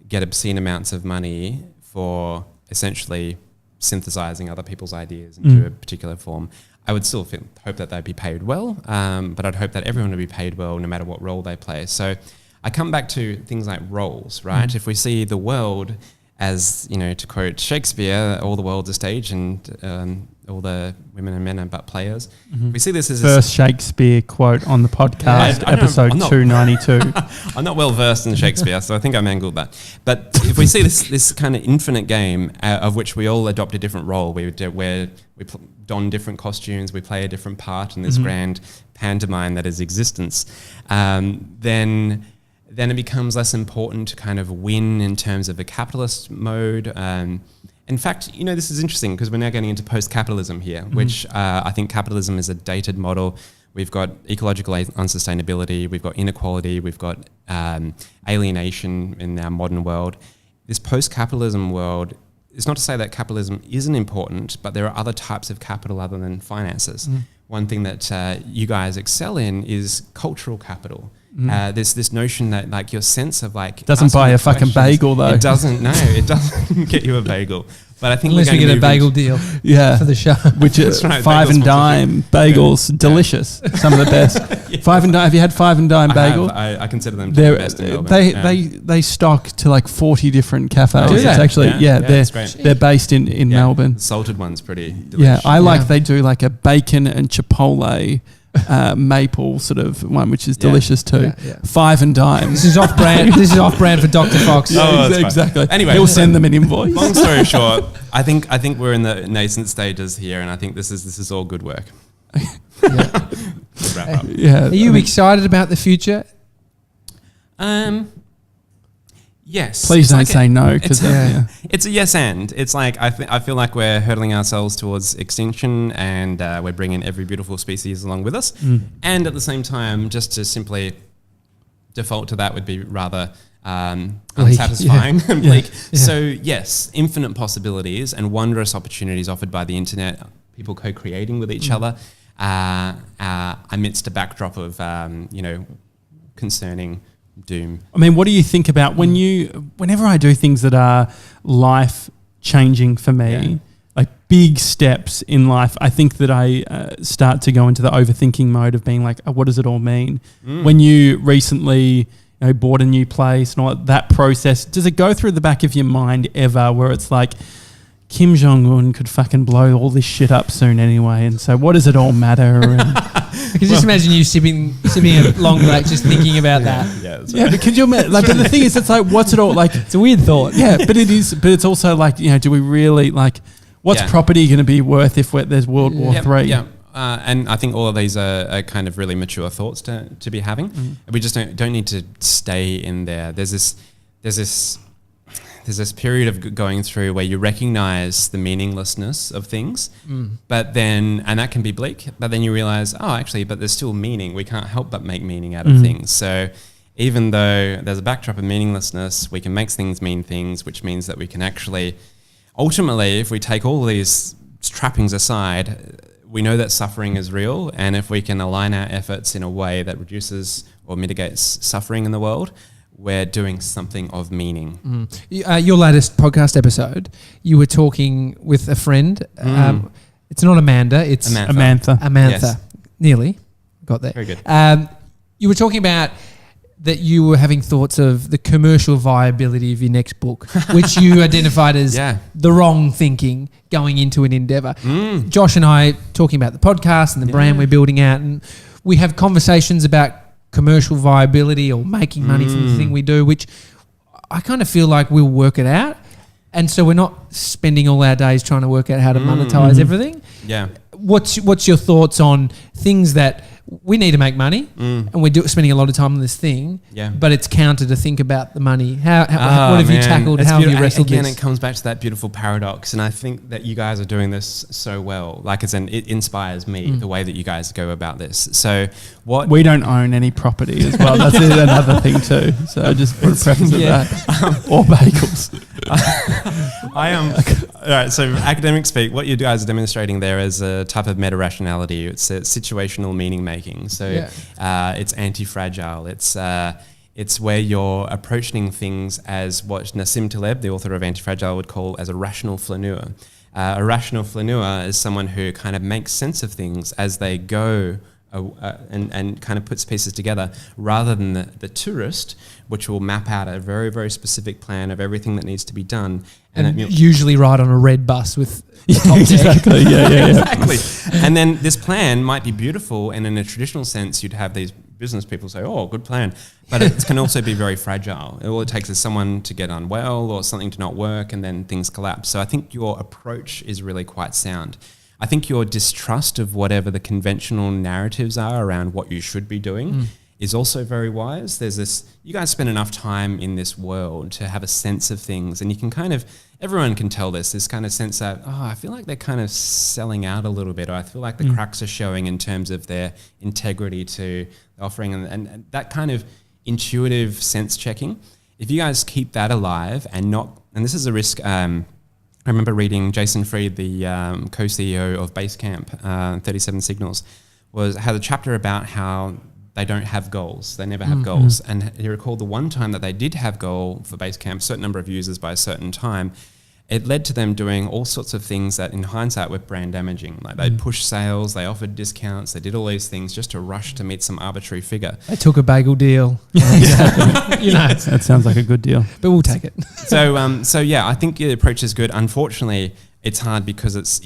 get obscene amounts of money for essentially synthesizing other people's ideas into a particular form. I would still hope that they'd be paid well, but I'd hope that everyone would be paid well no matter what role they play. So I come back to things like roles, right? If we see the world as, to quote Shakespeare, all the world's a stage and all the women and men are but players. We see this as first Shakespeare quote on the podcast, episode 292. I'm not well versed in Shakespeare, so I think I mangled that. But if we see this kind of infinite game of which we all adopt a different role, we don different costumes, we play a different part in this grand pantomime that is existence, then it becomes less important to kind of win in terms of a capitalist mode. In fact, this is interesting because we're now getting into post-capitalism here, which I think capitalism is a dated model. We've got ecological unsustainability, we've got inequality, we've got alienation in our modern world. This post-capitalism world, it's not to say that capitalism isn't important, but there are other types of capital other than finances. One thing that you guys excel in is cultural capital. There's this notion that like your sense of like doesn't buy a fucking bagel though. It doesn't get you a bagel. But I think unless we get a bagel deal, for the show, which is right, five and dime bagels, delicious, some of the best. Five and dime. Have you had five and dime bagel? I consider them the best in Melbourne. They stock to like 40 different cafes. Oh, it's actually they're based in Melbourne. The salted one's pretty delicious. Yeah, I like they do like a bacon and chipotle. Maple sort of one, which is delicious too. Five and dime. This is off brand. This is off brand for Dr. Fox. Exactly. Anyway, he'll send them an invoice. Long story short, I think we're in the nascent stages here, and I think this is all good work. Wrap up. Are you excited about the future? Yes. Please don't say no, because it's a yes and. It's like I feel like we're hurtling ourselves towards extinction, and we're bringing every beautiful species along with us. And at the same time, just to simply default to that would be rather unsatisfying and bleak. So yes, infinite possibilities and wondrous opportunities offered by the internet, people co-creating with each other amidst a backdrop of concerning doom. I mean, what do you think about whenever I do things that are life changing for me, like big steps in life, I think that I start to go into the overthinking mode of being like, oh, what does it all mean? When you recently bought a new place and all that process, does it go through the back of your mind ever where it's like, Kim Jong-un could fucking blow all this shit up soon anyway, and so what does it all matter? I can just imagine you sipping a long black, just thinking about that. Yeah, that's right. But could you imagine? Like, but the thing is, it's like, what's it all like? It's a weird thought. Yeah, but it is. But it's also like, do we really like? What's property going to be worth if there's World War III? Yeah. And I think all of these are kind of really mature thoughts to be having. We just don't need to stay in there. There's this period of going through where you recognize the meaninglessness of things, but then, and that can be bleak, but then you realize, but there's still meaning. We can't help but make meaning out of things. So even though there's a backdrop of meaninglessness, we can make things mean things, which means that we can actually, ultimately, if we take all these trappings aside, we know that suffering is real. And if we can align our efforts in a way that reduces or mitigates suffering in the world, we're doing something of meaning. Your latest podcast episode, you were talking with a friend. It's not Amanda, it's Amantha. Yes. Nearly. Got there. Very good. You were talking about that you were having thoughts of the commercial viability of your next book, which you identified as the wrong thinking going into an endeavour. Josh and I talking about the podcast and the brand we're building out, and we have conversations about commercial viability or making money from the thing we do, which I kind of feel like we'll work it out. And so we're not spending all our days trying to work out how to monetize everything. Yeah. What's your thoughts on things that we need to make money and we're spending a lot of time on this thing, but it's counter to think about the money. What have you tackled? How have you wrestled again, this? it comes back to that beautiful paradox, and I think that you guys are doing this so well. Like, it inspires me, the way that you guys go about this. So we don't own any property as well. That's another thing too. So I just put a preface of that. Or bagels. I am. All right, so academic speak, what you guys are demonstrating there is a type of meta-rationality. It's a situational meaning making. So it's anti-fragile. It's It's where you're approaching things as what Nassim Taleb, the author of Antifragile, would call as a rational flaneur. A rational flaneur is someone who kind of makes sense of things as they go and kind of puts pieces together, rather than the tourist, which will map out a very, very specific plan of everything that needs to be done. And usually ride on a red bus with exactly. Yeah. Exactly. And then this plan might be beautiful, and in a traditional sense, you'd have these business people say, "Oh, good plan," but it can also be very fragile. All it takes is someone to get unwell or something to not work, and then things collapse. So I think your approach is really quite sound. I think your distrust of whatever the conventional narratives are around what you should be doing is also very wise. There's this, you guys spend enough time in this world to have a sense of things, and you can kind of, everyone can tell this kind of sense that, I feel like they're kind of selling out a little bit, or I feel like the cracks are showing in terms of their integrity to the offering, and that kind of intuitive sense checking. If you guys keep that alive and not, and this is a risk, I remember reading Jason Fried, the co-CEO of Basecamp, 37 Signals, had a chapter about how they don't have goals. They never have goals. And he recalled the one time that they did have goal for Basecamp, a certain number of users by a certain time, it led to them doing all sorts of things that in hindsight were brand damaging. Like they pushed sales, they offered discounts, they did all these things just to rush to meet some arbitrary figure. They took a bagel deal. That sounds like a good deal. But we'll take it. So yeah, I think the approach is good. Unfortunately, it's hard because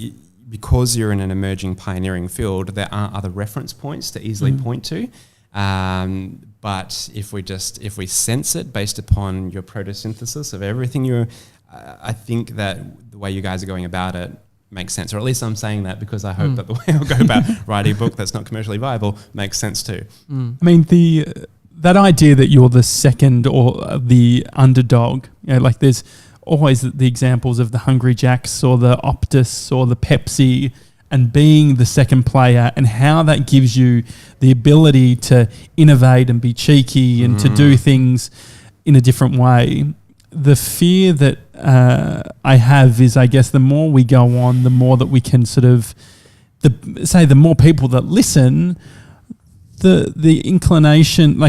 you're in an emerging pioneering field, there aren't other reference points to easily point to. But if we sense it based upon your protosynthesis of everything I think that the way you guys are going about it makes sense, or at least I'm saying that because I hope that the way I'll go about writing a book that's not commercially viable makes sense too. I mean, that idea that you're the second or the underdog, like there's always the examples of the Hungry Jacks or the Optus or the Pepsi, and being the second player, and how that gives you the ability to innovate and be cheeky and to do things in a different way. The fear that I have is, I guess, the more we go on, the more that we can sort of, the more people that listen, the inclination,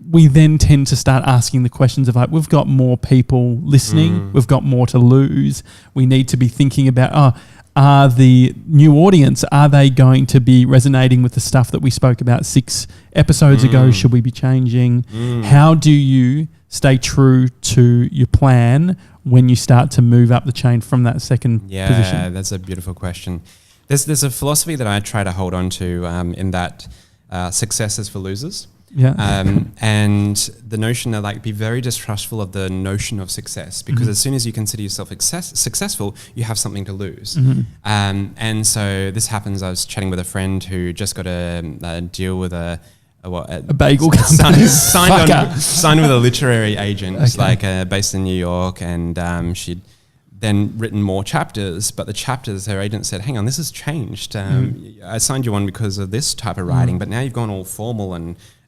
we then tend to start asking the questions of like, we've got more people listening, we've got more to lose. We need to be thinking about, are the new audience, are they going to be resonating with the stuff that we spoke about 6 episodes ago? Should we be changing? How do you stay true to your plan when you start to move up the chain from that second position? Yeah, that's a beautiful question. There's a philosophy that I try to hold on to in that success is for losers. Yeah. And the notion that be very distrustful of the notion of success, because as soon as you consider yourself successful, you have something to lose. And so this happens. I was chatting with a friend who just got a deal with a bagel company. signed with a literary agent, based in New York, and she'd then written more chapters, but the chapters, her agent said, hang on, this has changed. I signed you on because of this type of writing, but now you've gone all formal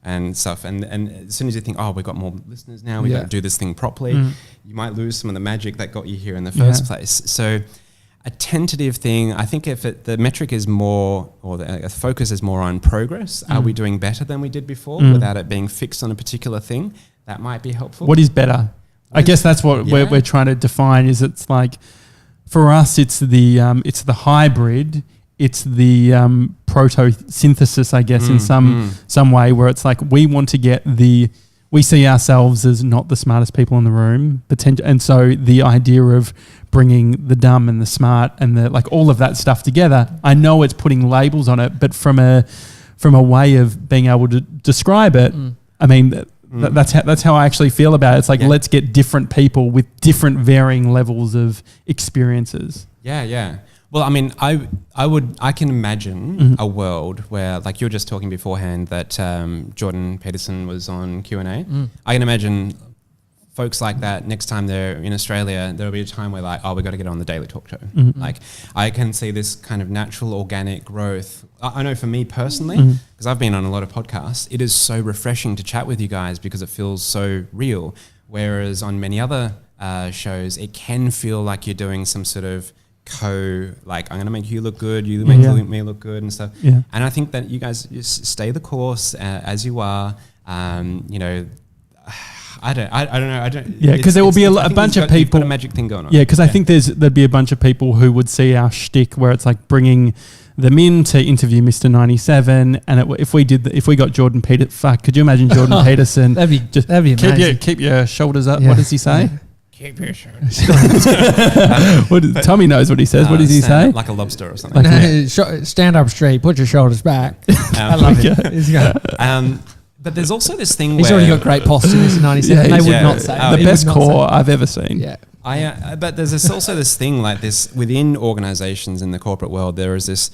and stuff. And as soon as you think, we've got more listeners now, we've got to do this thing properly, you might lose some of the magic that got you here in the first place. So a tentative thing, I think if the metric is more, or the focus is more on progress, are we doing better than we did before without it being fixed on a particular thing? That might be helpful. What is better? I guess that's what we're trying to define. Is it's like, for us, it's the hybrid, it's the proto-synthesis, I guess, in some way, where it's like we want to get we see ourselves as not the smartest people in the room, and so the idea of bringing the dumb and the smart and all of that stuff together. I know it's putting labels on it, but from a way of being able to describe it, I mean. That's how I actually feel about it. It's like, let's get different people with different varying levels of experiences. Yeah. Well, I mean, I can imagine a world where, like you were just talking beforehand, that Jordan Peterson was on Q&A. I can imagine folks like that, next time they're in Australia, there'll be a time where we've got to get on the Daily Talk Show. Like, I can see this kind of natural organic growth. I know for me personally, because I've been on a lot of podcasts, it is so refreshing to chat with you guys because it feels so real. Whereas on many other shows, it can feel like you're doing some sort of I'm going to make you look good, you make me look good and stuff. Yeah. And I think that you guys just stay the course as you are. You know, I don't know. Yeah, because there will be a bunch of people. You've got a magic thing going on. Yeah, because I think there'd be a bunch of people who would see our shtick where it's like bringing them in to interview Mr. 97, and if we got Jordan Peterson, could you imagine Jordan Peterson? That'd be amazing. Keep your shoulders up. Yeah. What does he say? Keep your shoulders. Tommy knows what he says. What does he say? Like a lobster or something. Stand up straight. Put your shoulders back. I love it. He's got, but there's also this thing he's where already got great posture, Mr. 97. They would not say the best core I've ever seen. Yeah. But there's also this thing like this within organizations in the corporate world. There is this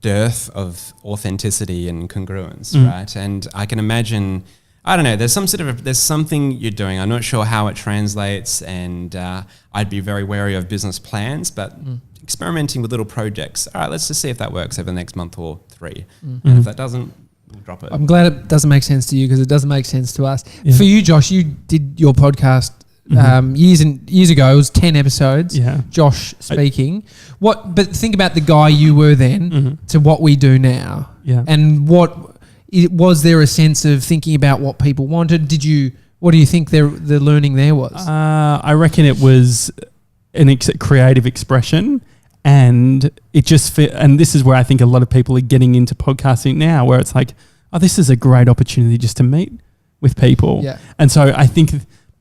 dearth of authenticity and congruence, right? And I can imagine, I don't know, there's something you're doing. I'm not sure how it translates, and I'd be very wary of business plans, but experimenting with little projects. All right, let's just see if that works over the next month or 3. And if that doesn't, we'll drop it. I'm glad it doesn't make sense to you because it doesn't make sense to us. Yeah. For you, Josh, you did your podcast years and years ago. It was 10 episodes. Yeah. Josh speaking. But think about the guy you were then to what we do now. Yeah. And was there a sense of thinking about what people wanted? What do you think the learning there was? I reckon it was an creative expression, and it just fit. And this is where I think a lot of people are getting into podcasting now, where it's like, oh, this is a great opportunity just to meet with people. Yeah. And so I think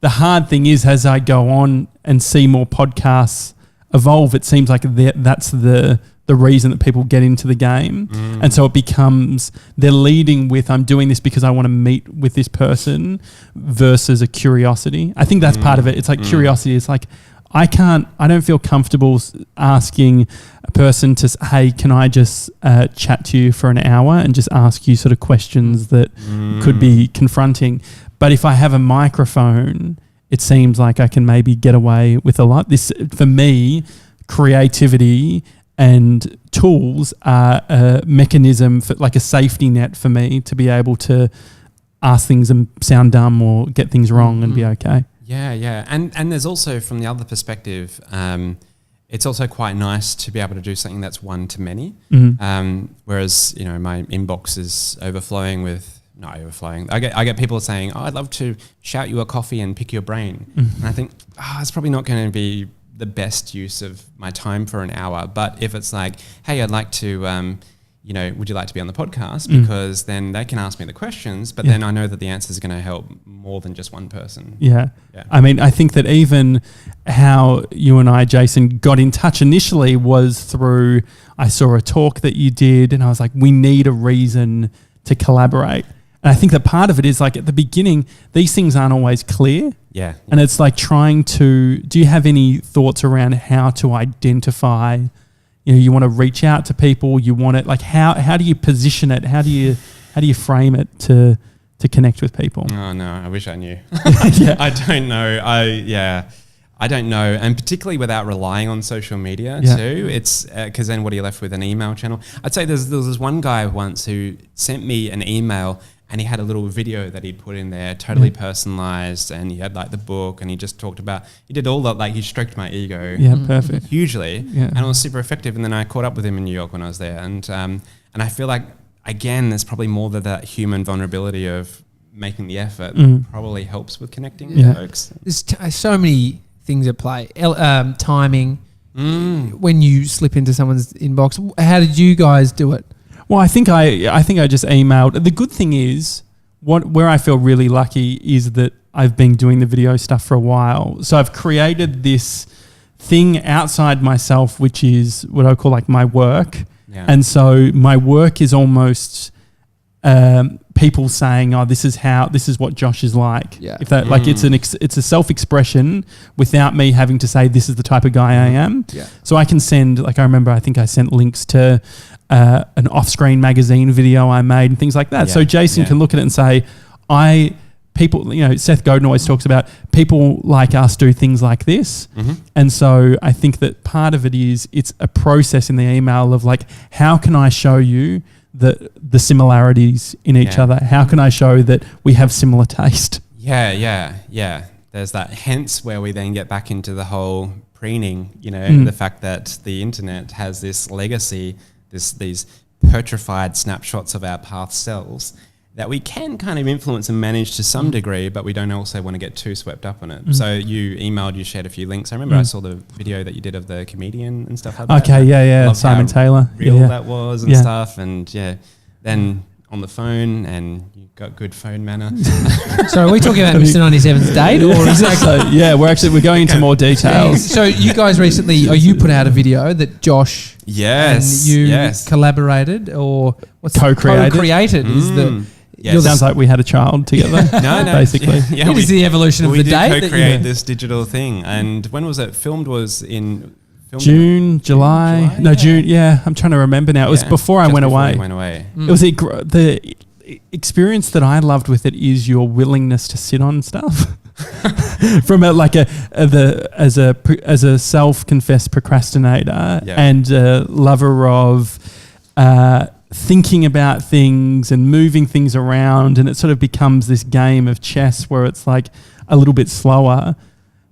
the hard thing is, as I go on and see more podcasts evolve, it seems like that's the reason that people get into the game. And so it becomes, they're leading with, I'm doing this because I want to meet with this person versus a curiosity. I think that's part of it. It's like curiosity. It's like, I don't feel comfortable asking a person to, hey, can I just chat to you for an hour and just ask you sort of questions that could be confronting. But if I have a microphone, it seems like I can maybe get away with a lot. This, for me, creativity and tools are a mechanism for, like a safety net for me to be able to ask things and sound dumb or get things wrong and be okay. Yeah. And there's also, from the other perspective, it's also quite nice to be able to do something that's one to many. Whereas, you know, my inbox is overflowing with, not overflowing. I get people saying, oh, I'd love to shout you a coffee and pick your brain. And I think, it's probably not going to be the best use of my time for an hour. But if it's like, hey, I'd like to, would you like to be on the podcast? Because then they can ask me the questions, but then I know that the answer is going to help more than just one person. Yeah. I mean, I think that even how you and I, Jason, got in touch initially was through, I saw a talk that you did and I was like, we need a reason to collaborate. And I think that part of it is like at the beginning, these things aren't always clear. Yeah. And it's like do you have any thoughts around how to identify, you want to reach out to people, you want it, like how do you position it? How do you frame it to connect with people? Oh no, I wish I knew. I don't know. I don't know. And particularly without relying on social media too. It's because then what are you left with? An email channel. I'd say there was this one guy once who sent me an email and he had a little video that he'd put in there, totally personalized, and he had like the book and he just talked about, he did all that, like he stroked my ego perfect. hugely. And it was super effective. And then I caught up with him in New York when I was there. And I feel like, again, there's probably more that human vulnerability of making the effort probably helps with connecting with folks. There's so many things at play. Timing, when you slip into someone's inbox. How did you guys do it? Well, I think I just emailed. The good thing is, where I feel really lucky is that I've been doing the video stuff for a while. So I've created this thing outside myself, which is what I call like my work. Yeah. And so my work is almost people saying, "Oh, this is what Josh is like." Yeah. If that like it's a self-expression without me having to say this is the type of guy I am. Yeah. So I can send, like, I remember I think I sent links to an off-screen magazine video I made and things like that. So Jason can look at it and say, Seth Godin always talks about people like us do things like this. And so I think that part of it is it's a process in the email of like, how can I show you the similarities in each other? How can I show that we have similar taste? Yeah. There's that hence where we then get back into the whole preening, the fact that the internet has this legacy, these petrified snapshots of our past selves. that we can kind of influence and manage to some degree, but we don't also want to get too swept up on it. So you shared a few links. I remember I saw the video that you did of the comedian and stuff like that. Okay, Simon Taylor. Real that was and stuff. And then on the phone, and you got good phone manner. So are we talking about Mr. 97's date, or is that we're going into more details. So you guys recently, you put out a video that Josh and you collaborated, or what's co-created? Co-created is the. Yes. Sounds like we had a child together. no, basically. Yeah, it is the evolution of the day. We did co-create this digital thing, and when was it filmed? Was in June, July? No, June. Yeah, I'm trying to remember now. It was before I went away. It was the experience that I loved with it is your willingness to sit on stuff. From as a self-confessed procrastinator and a lover of thinking about things and moving things around, and it sort of becomes this game of chess where it's like a little bit slower.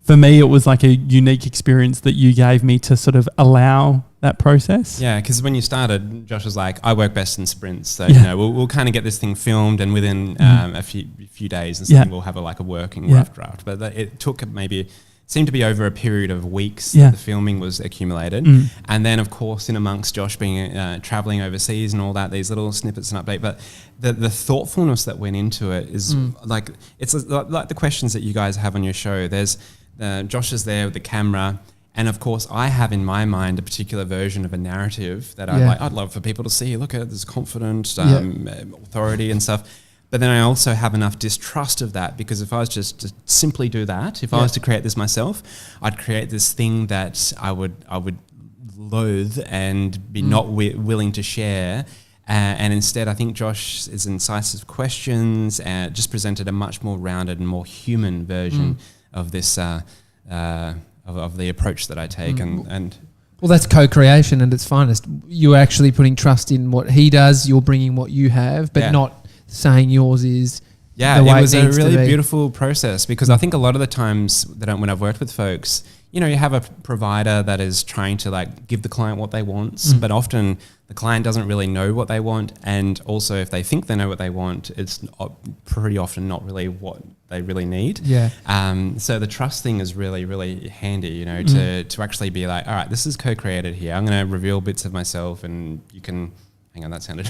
For me, it was like a unique experience that you gave me to sort of allow that process. Yeah, because when you started, Josh was like, I work best in sprints. So, you know, we'll kind of get this thing filmed, and within a few days and something, we'll have a working rough draft. But it took seemed to be over a period of weeks that the filming was accumulated. And then, of course, in amongst Josh being traveling overseas and all that, these little snippets and update. But the thoughtfulness that went into it is like, it's like the questions that you guys have on your show. There's Josh is there with the camera. And of course, I have in my mind a particular version of a narrative that I'd love for people to see. Look at this confident authority and stuff. But then I also have enough distrust of that, because if I was just to simply do that, if I was to create this myself, I'd create this thing that I would loathe and be not willing to share. And instead, I think Josh's incisive questions just presented a much more rounded and more human version of this of the approach that I take. And well, that's co-creation at its finest. You're actually putting trust in what he does. You're bringing what you have, but not saying yours is the way it was it a needs to really be. beautiful process, because I think a lot of the times when I've worked with folks, you know, you have a provider that is trying to like give the client what they want, but often the client doesn't really know what they want, and also if they think they know what they want, it's pretty often not really what they really need. So the trust thing is really, really handy, you know, to actually be like, all right, this is co-created here. I'm going to reveal bits of myself, and you can. Hang on, that sounded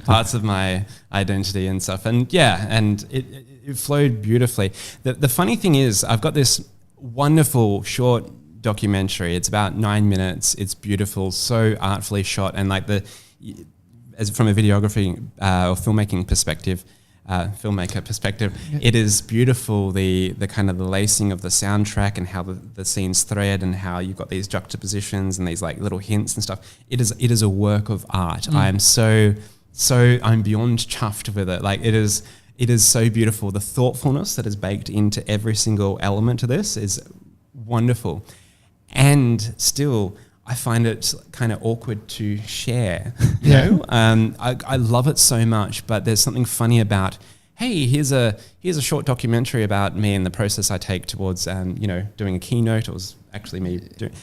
parts of my identity and stuff. And and it flowed beautifully. The funny thing is, I've got this wonderful short documentary. It's about 9 minutes. It's beautiful, so artfully shot. And like as from a videography or filmmaker perspective, it is beautiful, the kind of the lacing of the soundtrack and how the scenes thread, and how you've got these juxtapositions and these like little hints and stuff. It is a work of art. I am I'm beyond chuffed with it. Like it is so beautiful. The thoughtfulness that is baked into every single element of this is wonderful. And still, I find it kind of awkward to share, you know? I love it so much, but there's something funny about, hey, here's a short documentary about me and the process I take towards, doing a keynote. It was actually me doing,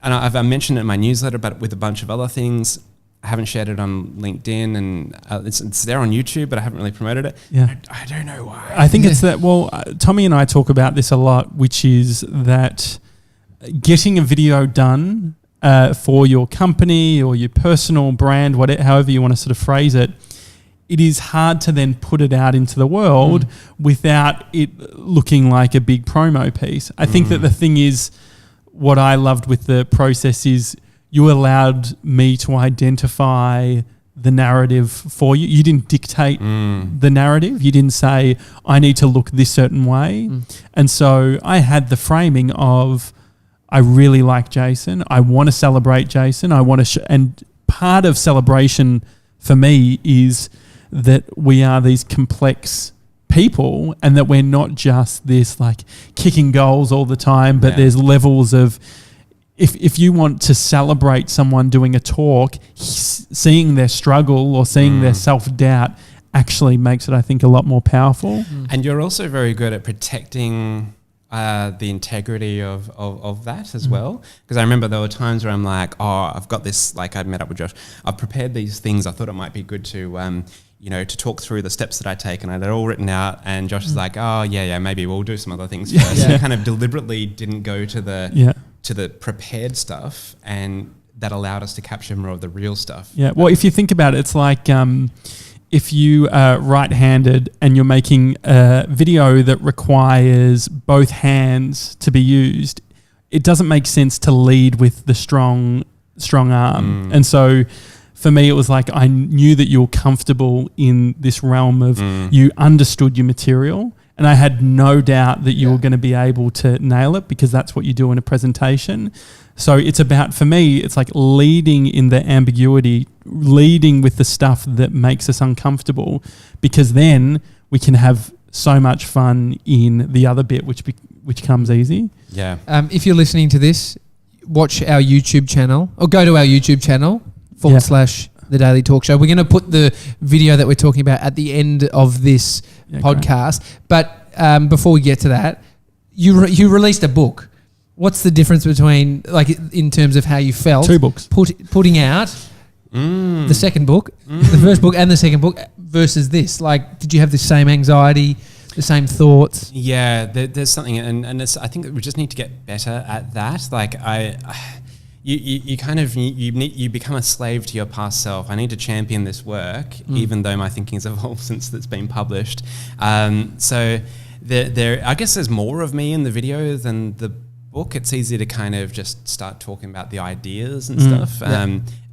and I've mentioned it in my newsletter, but with a bunch of other things. I haven't shared it on LinkedIn, and it's there on YouTube, but I haven't really promoted it. I don't know why. I think it's that, Tommy and I talk about this a lot, which is that getting a video done for your company or your personal brand, however you want to sort of phrase it, it is hard to then put it out into the world without it looking like a big promo piece. I think that the thing is, what I loved with the process is you allowed me to identify the narrative for you. You didn't dictate the narrative. You didn't say, I need to look this certain way. And so I had the framing of, I really like Jason. I want to celebrate Jason. I want to, and part of celebration for me is that we are these complex people, and that we're not just this like kicking goals all the time, but there's levels of, if you want to celebrate someone doing a talk, seeing their struggle or seeing their self-doubt actually makes it, I think, a lot more powerful. And you're also very good at protecting the integrity of that as well. Because I remember there were times where I'm like, oh, I've got this, like I'd met up with Josh, I've prepared these things, I thought it might be good to, to talk through the steps that I take, and I had it all written out, and Josh is like, oh, yeah, maybe we'll do some other things first. He kind of deliberately didn't go to the prepared stuff, and that allowed us to capture more of the real stuff. Yeah, well, if you think about it, it's like if you are right-handed and you're making a video that requires both hands to be used, it doesn't make sense to lead with the strong arm. And so for me, it was like I knew that you were comfortable in this realm of you understood your material, and I had no doubt that you were going to be able to nail it, because that's what you do in a presentation. So it's about, for me, it's like leading in the ambiguity, leading with the stuff that makes us uncomfortable, because then we can have so much fun in the other bit, which comes easy. Yeah. If you're listening to this, watch our YouTube channel, or go to our YouTube channel / The Daily Talk Show. We're going to put the video that we're talking about at the end of this podcast. Great. But before we get to that, you released a book. What's the difference between, like, in terms of how you felt? 2 books. Putting out the second book, the first book and the second book, versus this? Like, did you have the same anxiety, the same thoughts? Yeah, there's something, and it's, I think that we just need to get better at that. Like, you become a slave to your past self. I need to champion this work, even though my thinking's evolved since it's been published. So there, I guess there's more of me in the video than the book. It's easy to kind of just start talking about the ideas and stuff.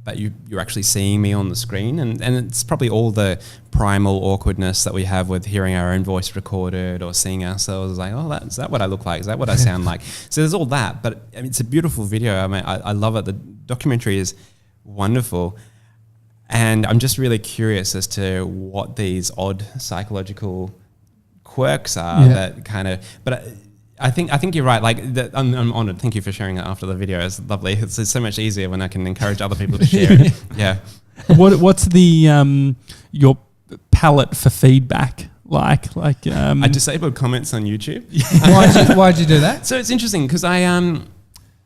But you're actually seeing me on the screen, and it's probably all the primal awkwardness that we have with hearing our own voice recorded or seeing ourselves like, oh, is that what I look like? Is that what I sound like? So there's all that, but I mean, it's a beautiful video. I mean, I love it. The documentary is wonderful, and I'm just really curious as to what these odd psychological quirks are that kind of, but I think you're right. Like, I'm honoured. Thank you for sharing it after the video. It's lovely. It's so much easier when I can encourage other people to share it. Yeah. What's the your palette for feedback like? I disabled comments on YouTube. Why'd you do that? So it's interesting because I'm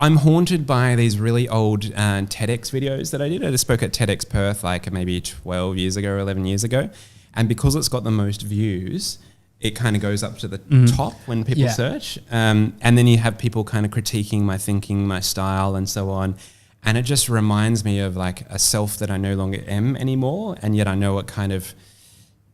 haunted by these really old TEDx videos that I did. I just spoke at TEDx Perth like maybe 12 years ago or 11 years ago, and because it's got the most views, it kind of goes up to the top when people search. And then you have people kind of critiquing my thinking, my style, and so on. And it just reminds me of like a self that I no longer am anymore, and yet I know it kind of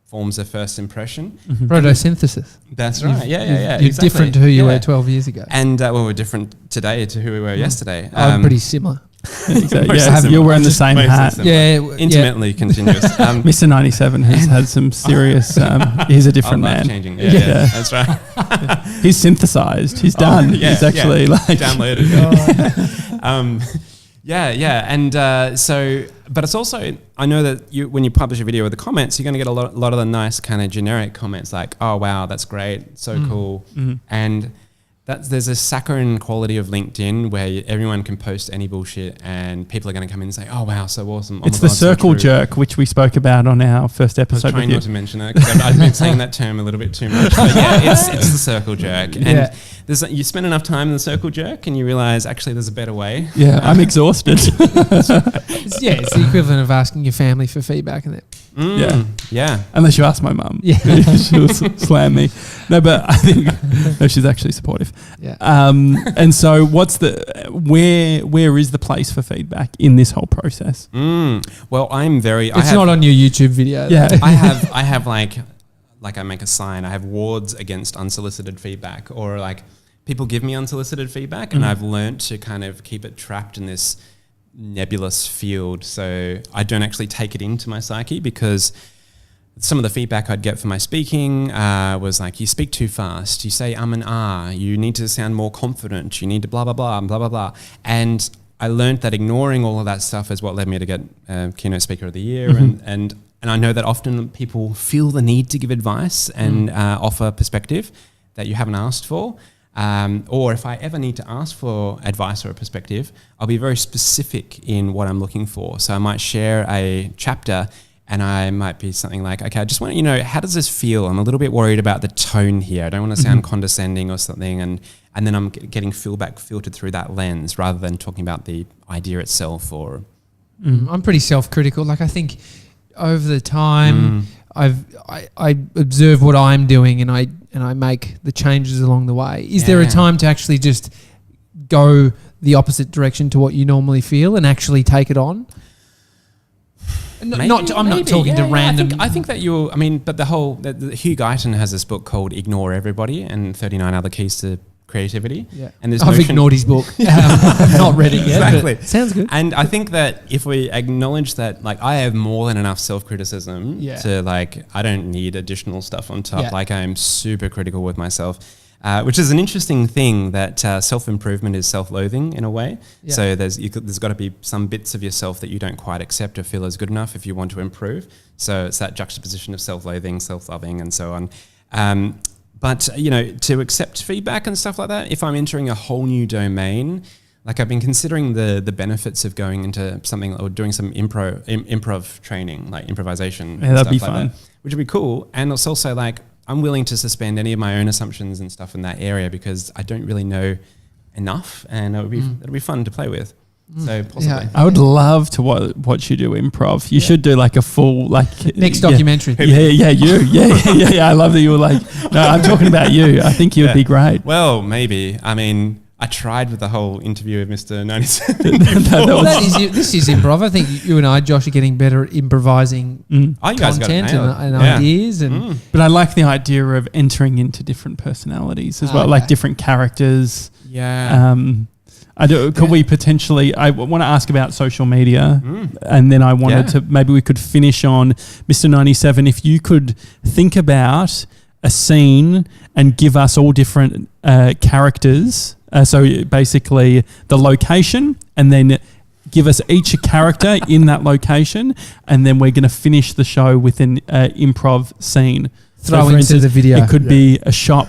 forms a first impression. Photosynthesis. That's right. Yeah. You're different to who you were 12 years ago. And we're different today to who we were yesterday. I'm pretty similar. You're wearing the same hat. Intimately continuous. Mr. 97 has had some serious. He's a different man. Changing. Yeah, that's right. He's synthesized. He's done. He's actually like downloaded. And so, but it's also, I know that when you publish a video with the comments, you're going to get a lot of the nice kind of generic comments like, "Oh wow, that's great, so cool," and there's a saccharine quality of LinkedIn where everyone can post any bullshit and people are going to come in and say, "Oh wow, so awesome." It's the circle jerk, which we spoke about on our first episode. I was trying not to mention it because I've been saying that term a little bit too much. But yeah, it's the circle jerk. And you spend enough time in the circle jerk and you realize actually there's a better way. Yeah, I'm exhausted. It's the equivalent of asking your family for feedback, isn't it? Yeah. Unless you ask my mum. Yeah. She'll slam me. No, but I think she's actually supportive. Yeah. And so where is the place for feedback in this whole process? Well, It's not on your YouTube video. Yeah. I have like I make a sign. I have wards against unsolicited feedback, or like people give me unsolicited feedback, and I've learnt to kind of keep it trapped in this nebulous field, so I don't actually take it into my psyche, because some of the feedback I'd get for my speaking was like, you speak too fast, you say and ah, you need to sound more confident, you need to blah blah blah and blah blah blah. And I learned that ignoring all of that stuff is what led me to get Keynote Speaker of the Year, and I know that often people feel the need to give advice and offer perspective that you haven't asked for. Or if I ever need to ask for advice or a perspective, I'll be very specific in what I'm looking for. So I might share a chapter And I might be something like, okay, I just want to, how does this feel? I'm a little bit worried about the tone here. I don't want to sound condescending or something. And then I'm getting feedback filtered through that lens rather than talking about the idea itself or... I'm pretty self-critical. Like I think over the time I observe what I'm doing and I make the changes along the way. Is there a time to actually just go the opposite direction to what you normally feel and actually take it on? I'm not talking to random. I think that but Hugh Guyton has this book called Ignore Everybody and 39 Other Keys to Creativity. Yeah. And I've ignored his book. I've not read it yet. Exactly. Sounds good. And I think that if we acknowledge that, like, I have more than enough self-criticism to, like, I don't need additional stuff on top. Yeah. Like, I am super critical with myself. Which is an interesting thing that self-improvement is self-loathing in a way. Yeah. So there's got to be some bits of yourself that you don't quite accept or feel is good enough if you want to improve. So it's that juxtaposition of self-loathing, self-loving, and so on. But to accept feedback and stuff like that, if I'm entering a whole new domain, like I've been considering the benefits of going into something or doing some improv training, like improvisation. Yeah, that'd be fun. Which would be cool. And it's also like, I'm willing to suspend any of my own assumptions and stuff in that area because I don't really know enough, and it'll be fun to play with. So possibly, I would love to watch you do improv. You should do like a full next documentary. Yeah. I love that you were like, no, I'm talking about you. I think you would be great. Well, maybe. I mean, I tried with the whole interview with Mr. 97. This is improv. I think you and I, Josh, are getting better at improvising content and ideas. But I like the idea of entering into different personalities as well, like different characters. Yeah. Could we potentially... I want to ask about social media, and then I wanted to... Maybe we could finish on Mr. 97. If you could think about a scene and give us all different characters... so basically the location, and then give us each a character in that location, and then we're going to finish the show with an improv scene. Throw into the video. It could be a shop,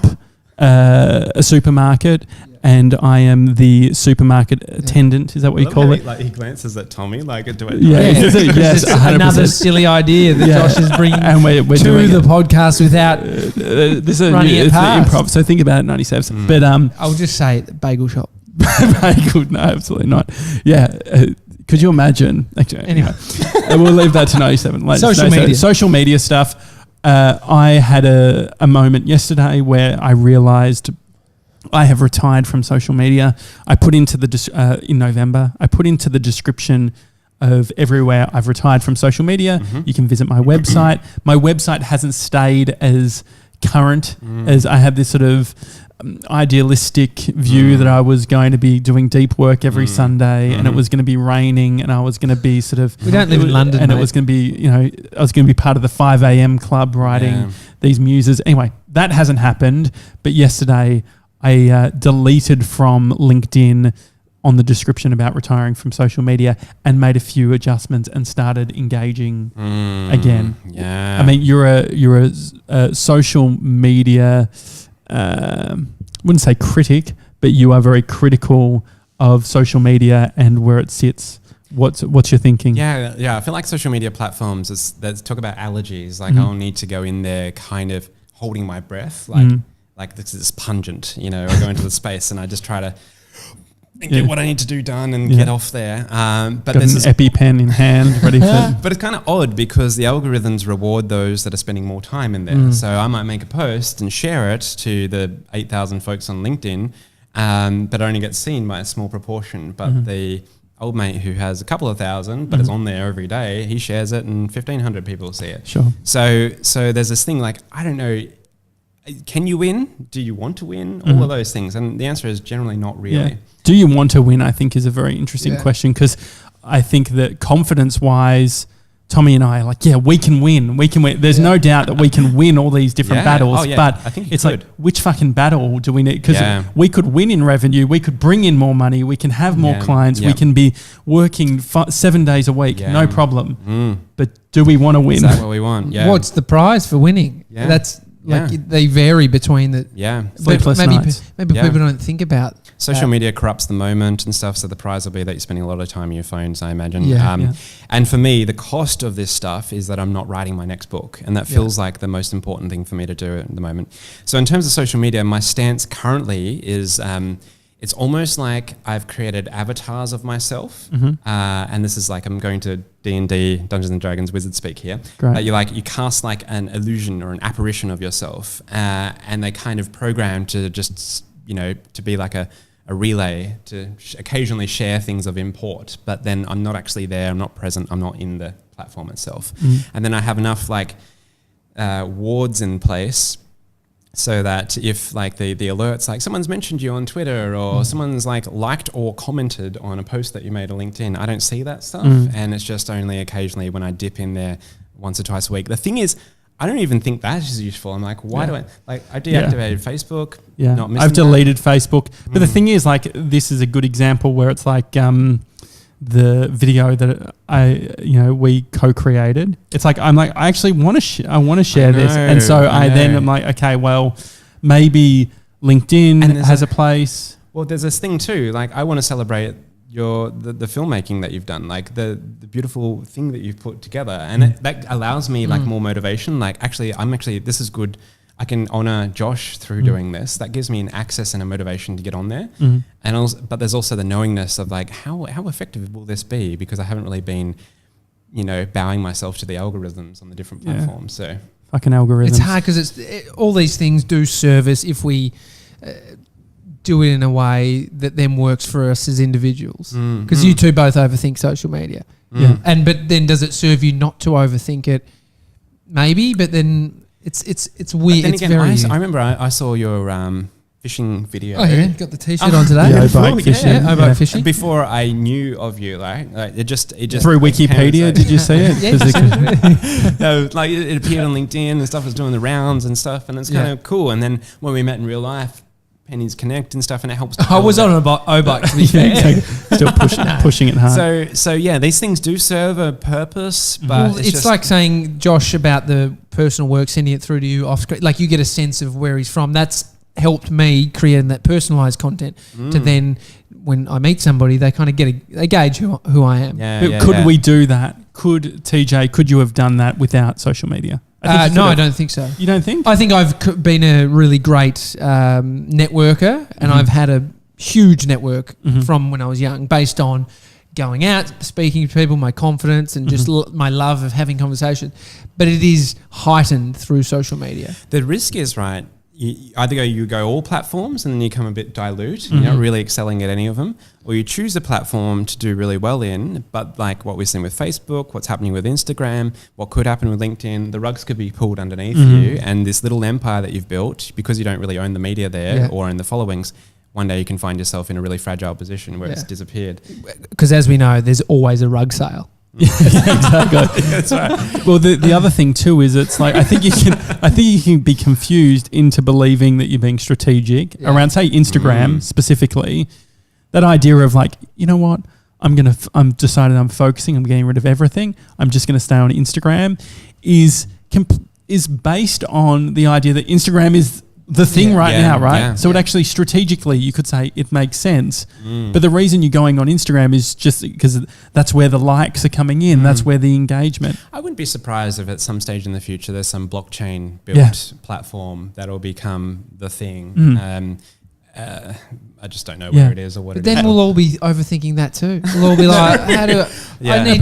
a supermarket, and I am the supermarket attendant. Is that what you call it? He glances at Tommy like, do it. Yes, another silly idea that Josh is bringing and we're to doing the podcast without running it past. Improv. So think about it, 97. But I'll just say bagel shop. Bagel? No, absolutely not. Yeah. Could you imagine? Actually, anyway, we'll leave that to 97. Social media stuff. I had a moment yesterday where I realised I have retired from social media. I put into in November, I put into the description of everywhere I've retired from social media. You can visit my website. My website hasn't stayed as current as I had this sort of idealistic view that I was going to be doing deep work every Sunday and it was going to be raining and I was going to be sort of... We don't live in London, and it was going to be, I was going to be part of the 5 a.m. club writing these muses. Anyway, that hasn't happened. But yesterday I deleted from LinkedIn on the description about retiring from social media and made a few adjustments and started engaging again. Yeah. I mean, you're a social media... wouldn't say critic, but you are very critical of social media and where it sits. What's your thinking? Yeah. I feel like social media platforms that talk about allergies. Like I'll need to go in there kind of holding my breath, like this is pungent, or go into the space and I just try to get what I need to do done and get off there. But got an EpiPen in hand, ready for... But it's kind of odd because the algorithms reward those that are spending more time in there. So I might make a post and share it to the 8,000 folks on LinkedIn, but only gets seen by a small proportion. But the old mate who has a couple of thousand, but is on there every day, he shares it and 1,500 people see it. Sure. So there's this thing like, I don't know, can you win? Do you want to win? All of those things. And the answer is generally not really. Yeah. Do you want to win, I think, is a very interesting question because I think that confidence-wise, Tommy and I are like, we can win. We can win. There's no doubt that we can win all these different battles. But I think it's like, which fucking battle do we need? Because we could win in revenue. We could bring in more money. We can have more clients. We can be working 7 days a week. No problem. But do we want to win? Is that what we want? Yeah. What's the prize for winning? That's... they vary between the... Sleepless nights. Maybe people don't think about social media corrupts the moment and stuff. So the prize will be that you're spending a lot of time on your phones, I imagine. And for me, the cost of this stuff is that I'm not writing my next book. And that feels like the most important thing for me to do at the moment. So in terms of social media, my stance currently is it's almost like I've created avatars of myself. And this is like, I'm going to D&D, Dungeons and Dragons, wizard speak here. You cast like an illusion or an apparition of yourself, and they kind of program to just, to be like a relay to occasionally share things of import, but then I'm not actually there, I'm not present, I'm not in the platform itself. And then I have enough like wards in place so that if like the alerts, like someone's mentioned you on Twitter or someone's like liked or commented on a post that you made on LinkedIn, I don't see that stuff. And it's just only occasionally when I dip in there once or twice a week. The thing is, I don't even think that is useful. I'm like, why do I deactivated Facebook, not missing I've deleted Facebook. But the thing is, like, this is a good example where it's like the video that we co-created. It's like, I actually want to I want to share this. And so I'm like, okay, well, maybe LinkedIn has a place. Well, there's this thing too. Like, I want to celebrate the filmmaking that you've done, like the beautiful thing that you've put together, and that allows me like more motivation. Like, this is good. I can honor Josh through doing this. That gives me an access and a motivation to get on there. And also, but there's also the knowingness of like, how effective will this be? Because I haven't really been, bowing myself to the algorithms on the different platforms. So fucking algorithms. It's hard because all these things do service if we do it in a way that then works for us as individuals. Because you two both overthink social media. But then does it serve you not to overthink it? Maybe, but then it's weird. But then again, I remember I saw your fishing video. Oh yeah, got the t-shirt on today. Obike fishing. Obike fishing. Before I knew of you, like it just through Wikipedia. Did you see it? It appeared on LinkedIn and stuff, was doing the rounds and stuff, and it's kind of cool. And then when we met in real life, pennies connect and stuff, and it helps. I was on an Obike, to be fair. Still pushing it hard. So yeah, these things do serve a purpose, but it's like saying Josh about the personal work, sending it through to you off screen. Like, you get a sense of where he's from. That's helped me creating that personalized content to then, when I meet somebody, they kind of they gauge who I am. Could we do that? Could you have done that without social media? I don't think so. You don't think? I think I've been a really great networker, and I've had a huge network from when I was young, based on going out, speaking to people, my confidence, and just my love of having conversation. But it is heightened through social media. The risk is, right, you go all platforms and then you come a bit dilute, you're not really excelling at any of them, or you choose a platform to do really well in, but like what we've seen with Facebook, what's happening with Instagram, what could happen with LinkedIn, the rugs could be pulled underneath you, and this little empire that you've built, because you don't really own the media there or in the followings, one day you can find yourself in a really fragile position where it's disappeared. Because as we know, there's always a rug sale. Exactly. That's right. Well, the other thing too is, it's like, I think you can be confused into believing that you're being strategic around, say, Instagram specifically. That idea of like, you know what, I'm decided I'm focusing, I'm getting rid of everything, I'm just going to stay on Instagram, is based on the idea that Instagram is the thing now, right? Yeah, so it actually strategically, you could say it makes sense. But the reason you're going on Instagram is just because that's where the likes are coming in. That's where the engagement. I wouldn't be surprised if at some stage in the future there's some blockchain built platform that'll become the thing. I just don't know where it is or what but it is. Then we'll all be overthinking that too. We'll all be like,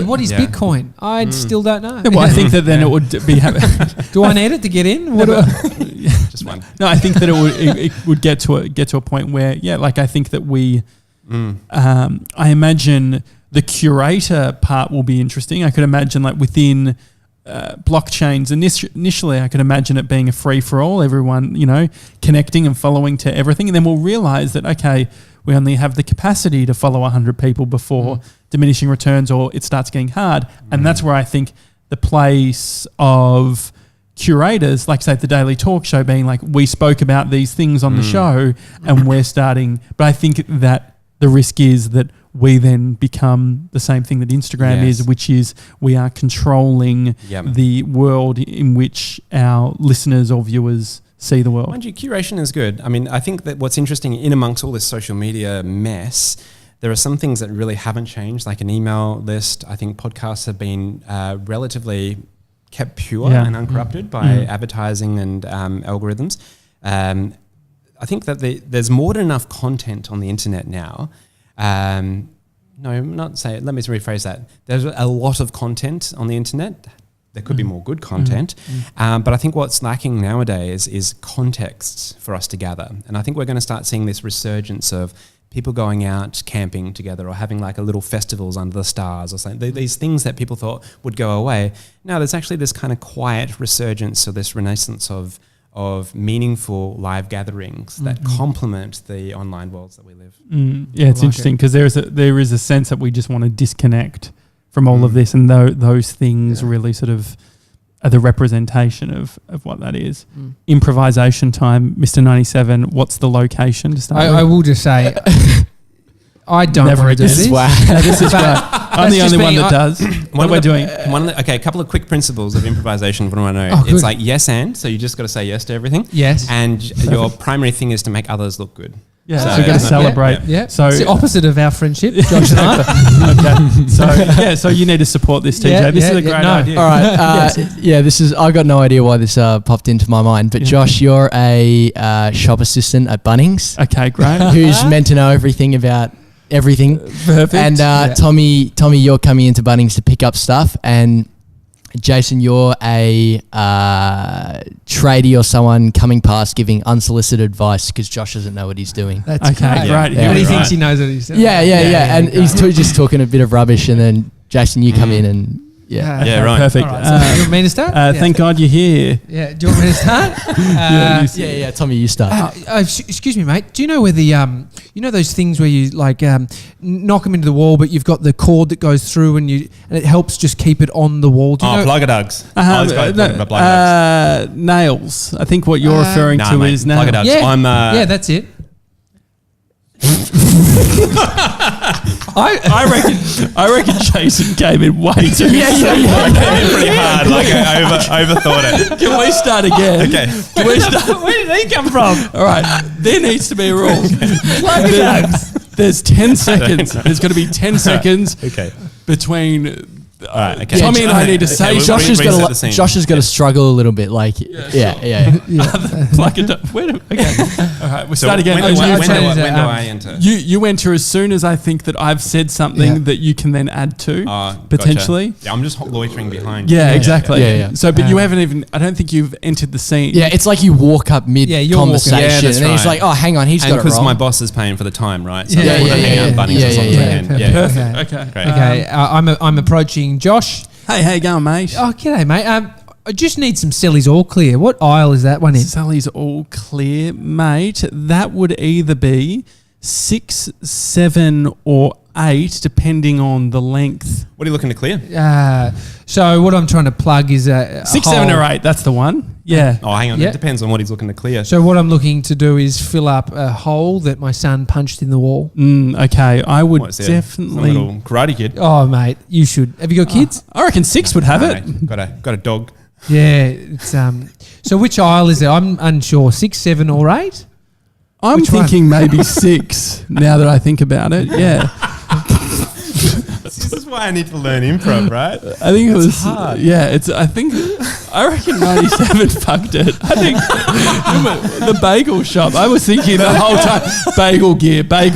what is Bitcoin? I still don't know. Well, I think that then it would be... do I need it to get in? Just one. No, I think that it would get to a point where, I think that we... I imagine the curator part will be interesting. I could imagine like within... blockchains, initially I could imagine it being a free-for-all, everyone connecting and following to everything, and then we'll realize that we only have the capacity to follow 100 people before diminishing returns, or it starts getting hard. And that's where I think the place of curators, like say the Daily Talk Show, being like, we spoke about these things on the show and we're starting, but I think that the risk is that we then become the same thing that Instagram is, which is we are controlling the world in which our listeners or viewers see the world. Mind you, curation is good. I mean, I think that what's interesting in amongst all this social media mess, there are some things that really haven't changed, like an email list. I think podcasts have been relatively kept pure and uncorrupted by advertising and algorithms. I think that there's more than enough content on the internet now. No, not say it. Let me rephrase that. There's a lot of content on the internet. There could be more good content. But I think what's lacking nowadays is contexts for us to gather. And I think we're going to start seeing this resurgence of people going out camping together or having like a little festivals under the stars or something. These things that people thought would go away. Now there's actually this kind of quiet resurgence or this renaissance of meaningful live gatherings that complement the online worlds that we live. Yeah, it's interesting because there is a sense that we just want to disconnect from all of this, and those things really sort of are the representation of what that is. Improvisation time, Mr. 97. What's the location to start I will just say, I don't Never want to do again. this. This is great. I'm the only one that does. What we're doing. A couple of quick principles of improvisation for what I know. Oh, it's like yes and, so you just got to say yes to everything. Yes. And your primary thing is to make others look good. Yeah, So so we've got to yeah. celebrate. Yeah. So It's the opposite of our friendship, Josh and I. Okay. So you need to support this, TJ. Yeah, this yeah, is a yeah, great no. idea. All right. This is. I got no idea why this popped into my mind, but Josh, you're a shop assistant at Bunnings, Okay, great. who's meant to know everything about everything. Perfect. And Tommy, you're coming into Bunnings to pick up stuff, and Jason, you're a tradie or someone coming past giving unsolicited advice because Josh doesn't know what he's doing. That's Okay, great. Yeah. But he thinks he knows what he's doing. Yeah. And he's just talking a bit of rubbish, and then Jason, you come in and Yeah, right. Perfect. All right, so you want me to start? Thank God you're here. Yeah. Do you want me to start? yeah. Tommy, you start. Excuse me, mate. Do you know where the you know those things where you like knock them into the wall, but you've got the cord that goes through and it helps just keep it on the wall? Do you know? Plug-a-dugs. Nails. I think what you're referring to is nails. Plug-a-dugs. Yeah, that's it. I reckon Jason came in way too Came in pretty hard. Like I overthought it. Can we start again? Okay. Can we start? Where did he come from? All right. There needs to be a rule. There's 10 seconds. There's going to be 10 seconds Okay. between All right. Okay. Tommy and I need to say Josh has reset the scene. got to struggle a little bit. Like, Plug it up. Okay. All right. We'll start again. When do I enter? You enter as soon as I think that I've said something that you can then add to, potentially. Gotcha. Yeah, I'm just loitering behind. Yeah, exactly. Yeah. So, but you haven't even, I don't think you've entered the scene. Yeah, it's like you walk up mid you're conversation, walking. Yeah, that's and then he's right. like, "Oh, hang on, he's got it Because wrong." my boss is paying for the time, right? So Yeah, I want to hang out in Bunnings as long as I can. perfect. Yeah. Perfect. Okay. Great. Okay, I'm approaching Josh. Hey, how you going, mate? Oh, g'day, mate. I just need some Sally's All Clear. What aisle is that one in? Sally's All Clear, mate. That would either be 6, 7, or 8, depending on the length. What are you looking to clear? So what I'm trying to plug is a 6, hole. 7, or 8. That's the one. Yeah. Oh, hang on. Yeah. It depends on what he's looking to clear. So what I'm looking to do is fill up a hole that my son punched in the wall. Okay. I would What's there? definitely. Some little karate kid. Oh, mate, you should. Have you got kids? I reckon 6 would have it. Mate, got a dog. Yeah. It's So which aisle is it? I'm unsure. 6, 7, or 8? I'm Which one? thinking maybe 6 now that I think about it. Yeah. This is why I need to learn improv, right? I think it was hard. Yeah, I recken 97 fucked it. I think the bagel shop. I was thinking the whole time bagel gear. I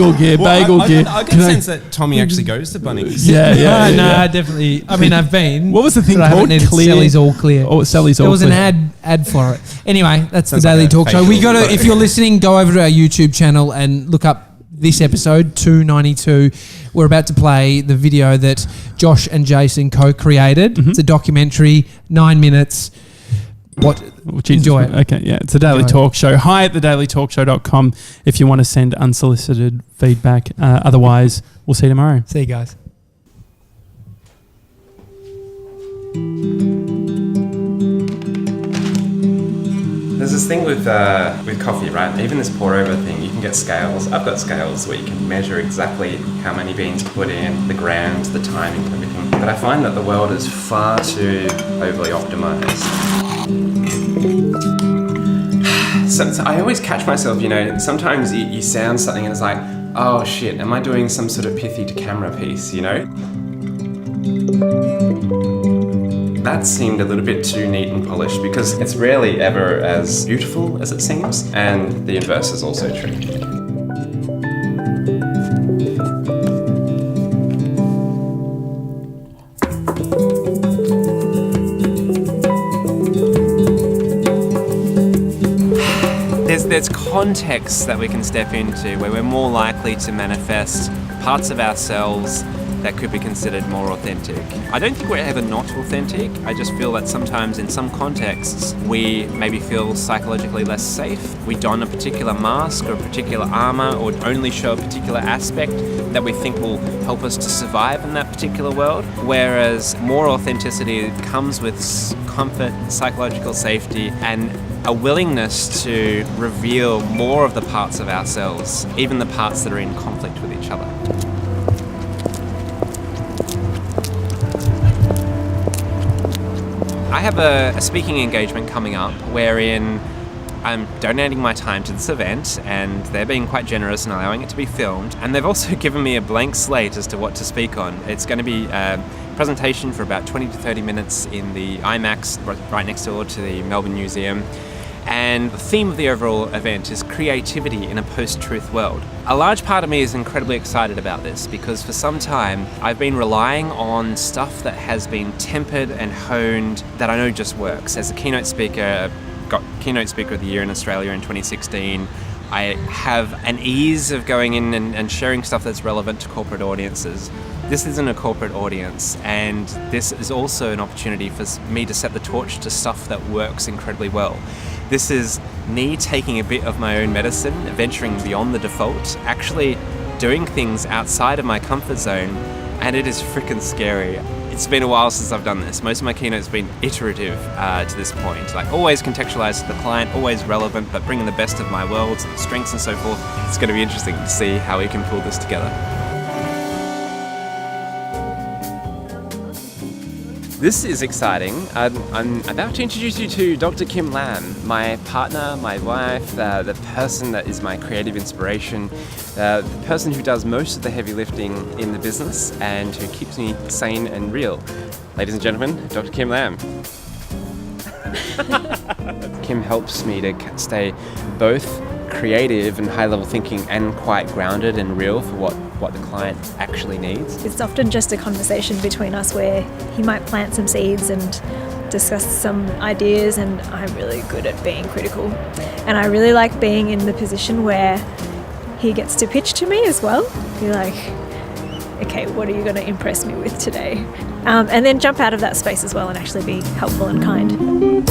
Can can sense that Tommy actually goes to Bunnings. Yeah. No, definitely. I mean, I've been. What was the thing but I haven't called? needed Clear? Sally's All Clear. Oh, Sally's All There was Clear. an ad for it. Anyway, that's Sounds the Daily like a Talk Show. We facial- got to. If you're listening, go over to our YouTube channel and look up this episode 292. We're about to play the video that Josh and Jason co-created. Mm-hmm. It's a documentary, 9 minutes. Enjoy it. Okay, yeah. It's a Daily Enjoy Talk Show. Hi at thedailytalkshow.com if you want to send unsolicited feedback. Otherwise, we'll see you tomorrow. See you guys. There's this thing with coffee, right? Even this pour over thing, you can get scales. I've got scales where you can measure exactly how many beans to put in, the grams, the timing, everything. But I find that the world is far too overly optimized. So I always catch myself, sometimes you sound something and it's like, oh shit, am I doing some sort of pithy to camera piece, That seemed a little bit too neat and polished because it's rarely ever as beautiful as it seems, and the inverse is also true. There's contexts that we can step into where we're more likely to manifest parts of ourselves that could be considered more authentic. I don't think we're ever not authentic. I just feel that sometimes in some contexts we maybe feel psychologically less safe. We don a particular mask or a particular armor or only show a particular aspect that we think will help us to survive in that particular world. Whereas more authenticity comes with comfort, psychological safety, and a willingness to reveal more of the parts of ourselves, even the parts that are in conflict with each other. I have a speaking engagement coming up wherein I'm donating my time to this event, and they're being quite generous and allowing it to be filmed. And they've also given me a blank slate as to what to speak on. It's going to be a presentation for about 20 to 30 minutes in the IMAX right next door to the Melbourne Museum. And the theme of the overall event is creativity in a post-truth world. A large part of me is incredibly excited about this because for some time I've been relying on stuff that has been tempered and honed that I know just works. As a keynote speaker, got Keynote Speaker of the Year in Australia in 2016. I have an ease of going in and sharing stuff that's relevant to corporate audiences. This isn't a corporate audience, and this is also an opportunity for me to set the torch to stuff that works incredibly well. This is me taking a bit of my own medicine, venturing beyond the default, actually doing things outside of my comfort zone, and it is freaking scary. It's been a while since I've done this. Most of my keynotes have been iterative to this point, like always contextualized to the client, always relevant, but bringing the best of my worlds and strengths and so forth. It's going to be interesting to see how we can pull this together. This is exciting. I'm about to introduce you to Dr. Kim Lam, my partner, my wife, the person that is my creative inspiration, the person who does most of the heavy lifting in the business and who keeps me sane and real. Ladies and gentlemen, Dr. Kim Lam. Kim helps me to stay both creative and high-level thinking and quite grounded and real for what the client actually needs. It's often just a conversation between us where he might plant some seeds and discuss some ideas, and I'm really good at being critical. And I really like being in the position where he gets to pitch to me as well. Be like, okay, what are you going to impress me with today? And then jump out of that space as well and actually be helpful and kind.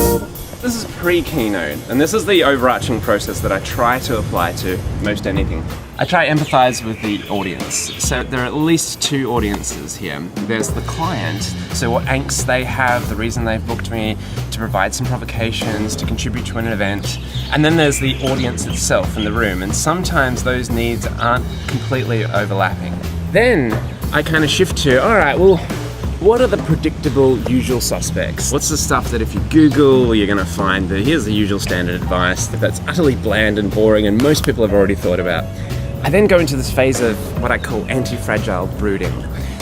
This is pre-keynote, and this is the overarching process that I try to apply to most anything. I try to empathize with the audience. So there are at least two audiences here. There's the client, so what angst they have, the reason they've booked me, to provide some provocations, to contribute to an event. And then there's the audience itself in the room, and sometimes those needs aren't completely overlapping. Then I kind of shift to, all right, well, what are the predictable usual suspects? What's the stuff that if you Google, you're going to find that here's the usual standard advice that's utterly bland and boring and most people have already thought about? I then go into this phase of what I call anti-fragile brooding.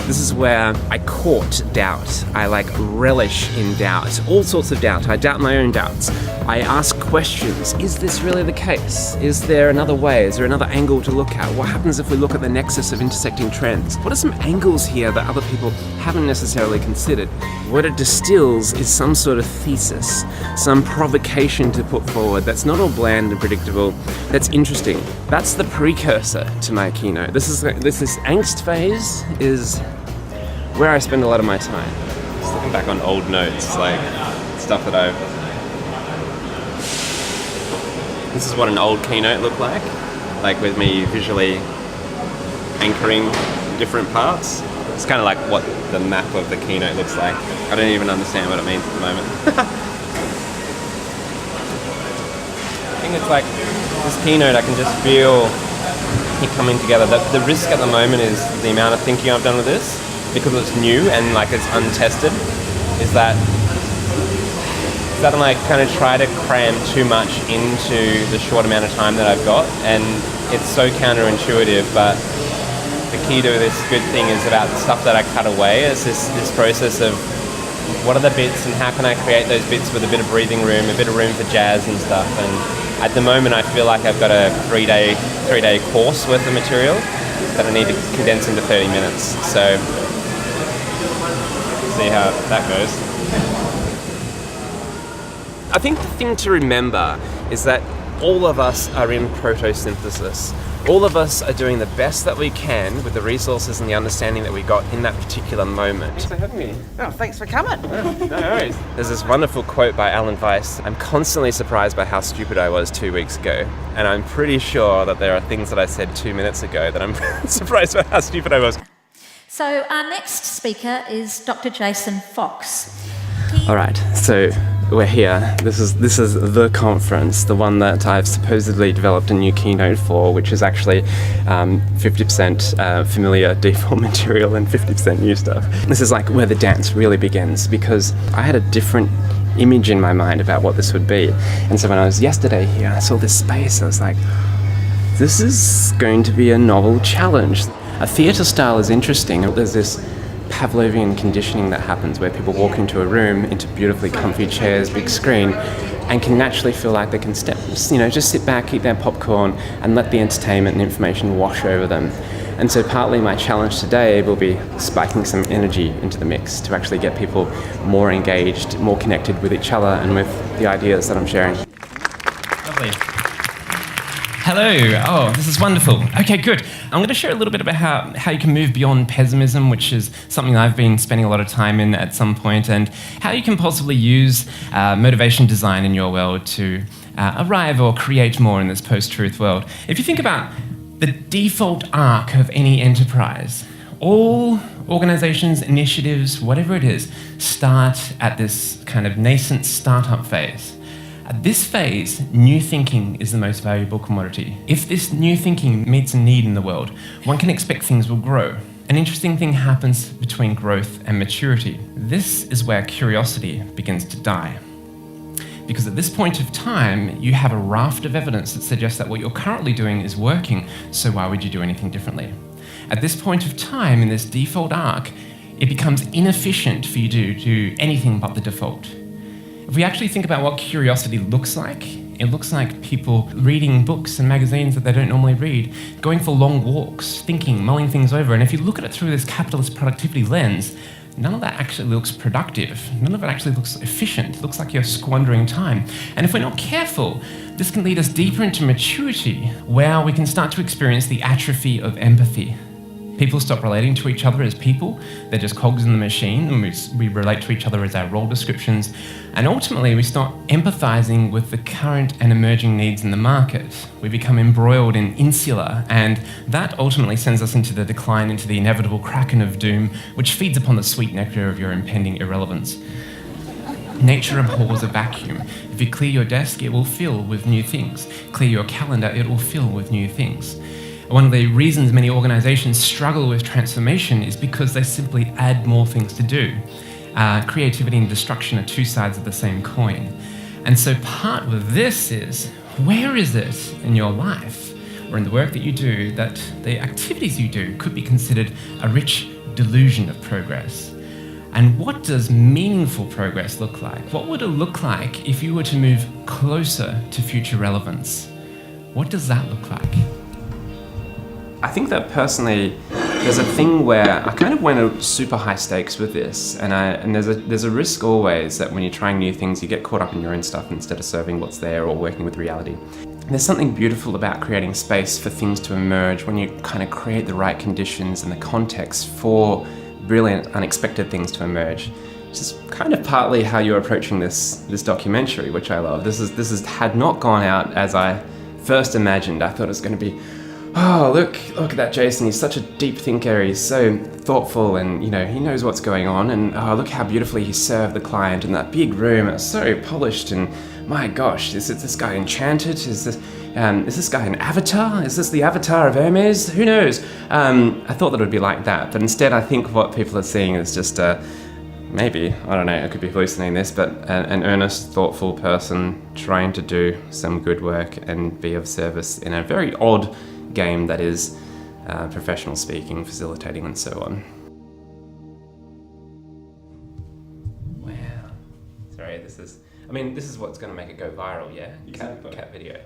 This is where I court doubt. I relish in doubt, all sorts of doubt. I doubt my own doubts. I ask questions. Is this really the case? Is there another way? Is there another angle to look at? What happens if we look at the nexus of intersecting trends? What are some angles here that other people haven't necessarily considered? What it distills is some sort of thesis, some provocation to put forward that's not all bland and predictable, that's interesting. That's the precursor to my keynote. This angst phase is where I spend a lot of my time. Just looking back on old notes, stuff that I've... This is what an old keynote looked like with me visually anchoring different parts. It's kind of like what the map of the keynote looks like. I don't even understand what it means at the moment. I think it's like this keynote, I can just feel it coming together. The risk at the moment is the amount of thinking I've done with this, because it's new and it's untested, is that is that I'm like kind of try to cram too much into the short amount of time that I've got, and it's so counterintuitive, but the key to this good thing is about the stuff that I cut away. It's this process of what are the bits and how can I create those bits with a bit of breathing room, a bit of room for jazz and stuff. And at the moment I feel like I've got a three-day course worth of material that I need to condense into 30 minutes. So see how that goes. I think the thing to remember is that all of us are in protosynthesis. All of us are doing the best that we can with the resources and the understanding that we got in that particular moment. Thanks for having me. Oh, thanks for coming. No worries. There's this wonderful quote by Alan Weiss. I'm constantly surprised by how stupid I was 2 weeks ago. And I'm pretty sure that there are things that I said 2 minutes ago that I'm surprised by how stupid I was. So our next speaker is Dr. Jason Fox. All right, so we're here. This is the conference, the one that I've supposedly developed a new keynote for, which is actually 50% familiar default material and 50% new stuff. This is like where the dance really begins, because I had a different image in my mind about what this would be. And so when I was yesterday here, I saw this space, I was like, this is going to be a novel challenge. A theatre style is interesting. There's this Pavlovian conditioning that happens where people walk into a room, into beautifully comfy chairs, big screen, and can naturally feel like they can just sit back, eat their popcorn, and let the entertainment and information wash over them. And so partly my challenge today will be spiking some energy into the mix to actually get people more engaged, more connected with each other and with the ideas that I'm sharing. Lovely. Hello. Oh, this is wonderful. Okay, good. I'm going to share a little bit about how you can move beyond pessimism, which is something I've been spending a lot of time in at some point, and how you can possibly use motivation design in your world to arrive or create more in this post-truth world. If you think about the default arc of any enterprise, all organizations, initiatives, whatever it is, start at this kind of nascent startup phase. At this phase, new thinking is the most valuable commodity. If this new thinking meets a need in the world, one can expect things will grow. An interesting thing happens between growth and maturity. This is where curiosity begins to die. Because at this point of time, you have a raft of evidence that suggests that what you're currently doing is working, so why would you do anything differently? At this point of time, in this default arc, it becomes inefficient for you to do anything but the default. If we actually think about what curiosity looks like, it looks like people reading books and magazines that they don't normally read, going for long walks, thinking, mulling things over. And if you look at it through this capitalist productivity lens, none of that actually looks productive. None of it actually looks efficient. It looks like you're squandering time. And if we're not careful, this can lead us deeper into maturity, where we can start to experience the atrophy of empathy. People stop relating to each other as people. They're just cogs in the machine, and we relate to each other as our role descriptions. And ultimately, we start empathizing with the current and emerging needs in the market. We become embroiled in insular, and that ultimately sends us into the decline, into the inevitable kraken of doom, which feeds upon the sweet nectar of your impending irrelevance. Nature abhors a vacuum. If you clear your desk, it will fill with new things. Clear your calendar, it will fill with new things. One of the reasons many organizations struggle with transformation is because they simply add more things to do. Creativity and destruction are two sides of the same coin. And so part of this is, where is it in your life or in the work that you do that the activities you do could be considered a rich delusion of progress? And what does meaningful progress look like? What would it look like if you were to move closer to future relevance? What does that look like? I think that personally, there's a thing where I kind of went at super high stakes with this, and there's a risk always that when you're trying new things, you get caught up in your own stuff instead of serving what's there or working with reality. There's something beautiful about creating space for things to emerge when you kind of create the right conditions and the context for brilliant, unexpected things to emerge. Which is kind of partly how you're approaching this documentary, which I love. This had not gone out as I first imagined. I thought it was going to be, oh, look at that Jason, he's such a deep thinker, he's so thoughtful, and he knows what's going on, and oh, look how beautifully he served the client in that big room. It's so polished, and my gosh, is this guy enchanted? Is this guy an avatar? Is this the avatar of Hermes? Who knows? I thought that it would be like that, but instead I think what people are seeing is just a maybe, I don't know, I could be hallucinating this, but an earnest, thoughtful person trying to do some good work and be of service in a very odd game that is professional speaking, facilitating, and so on. Wow. Sorry, this is what's going to make it go viral, yeah? Cat video.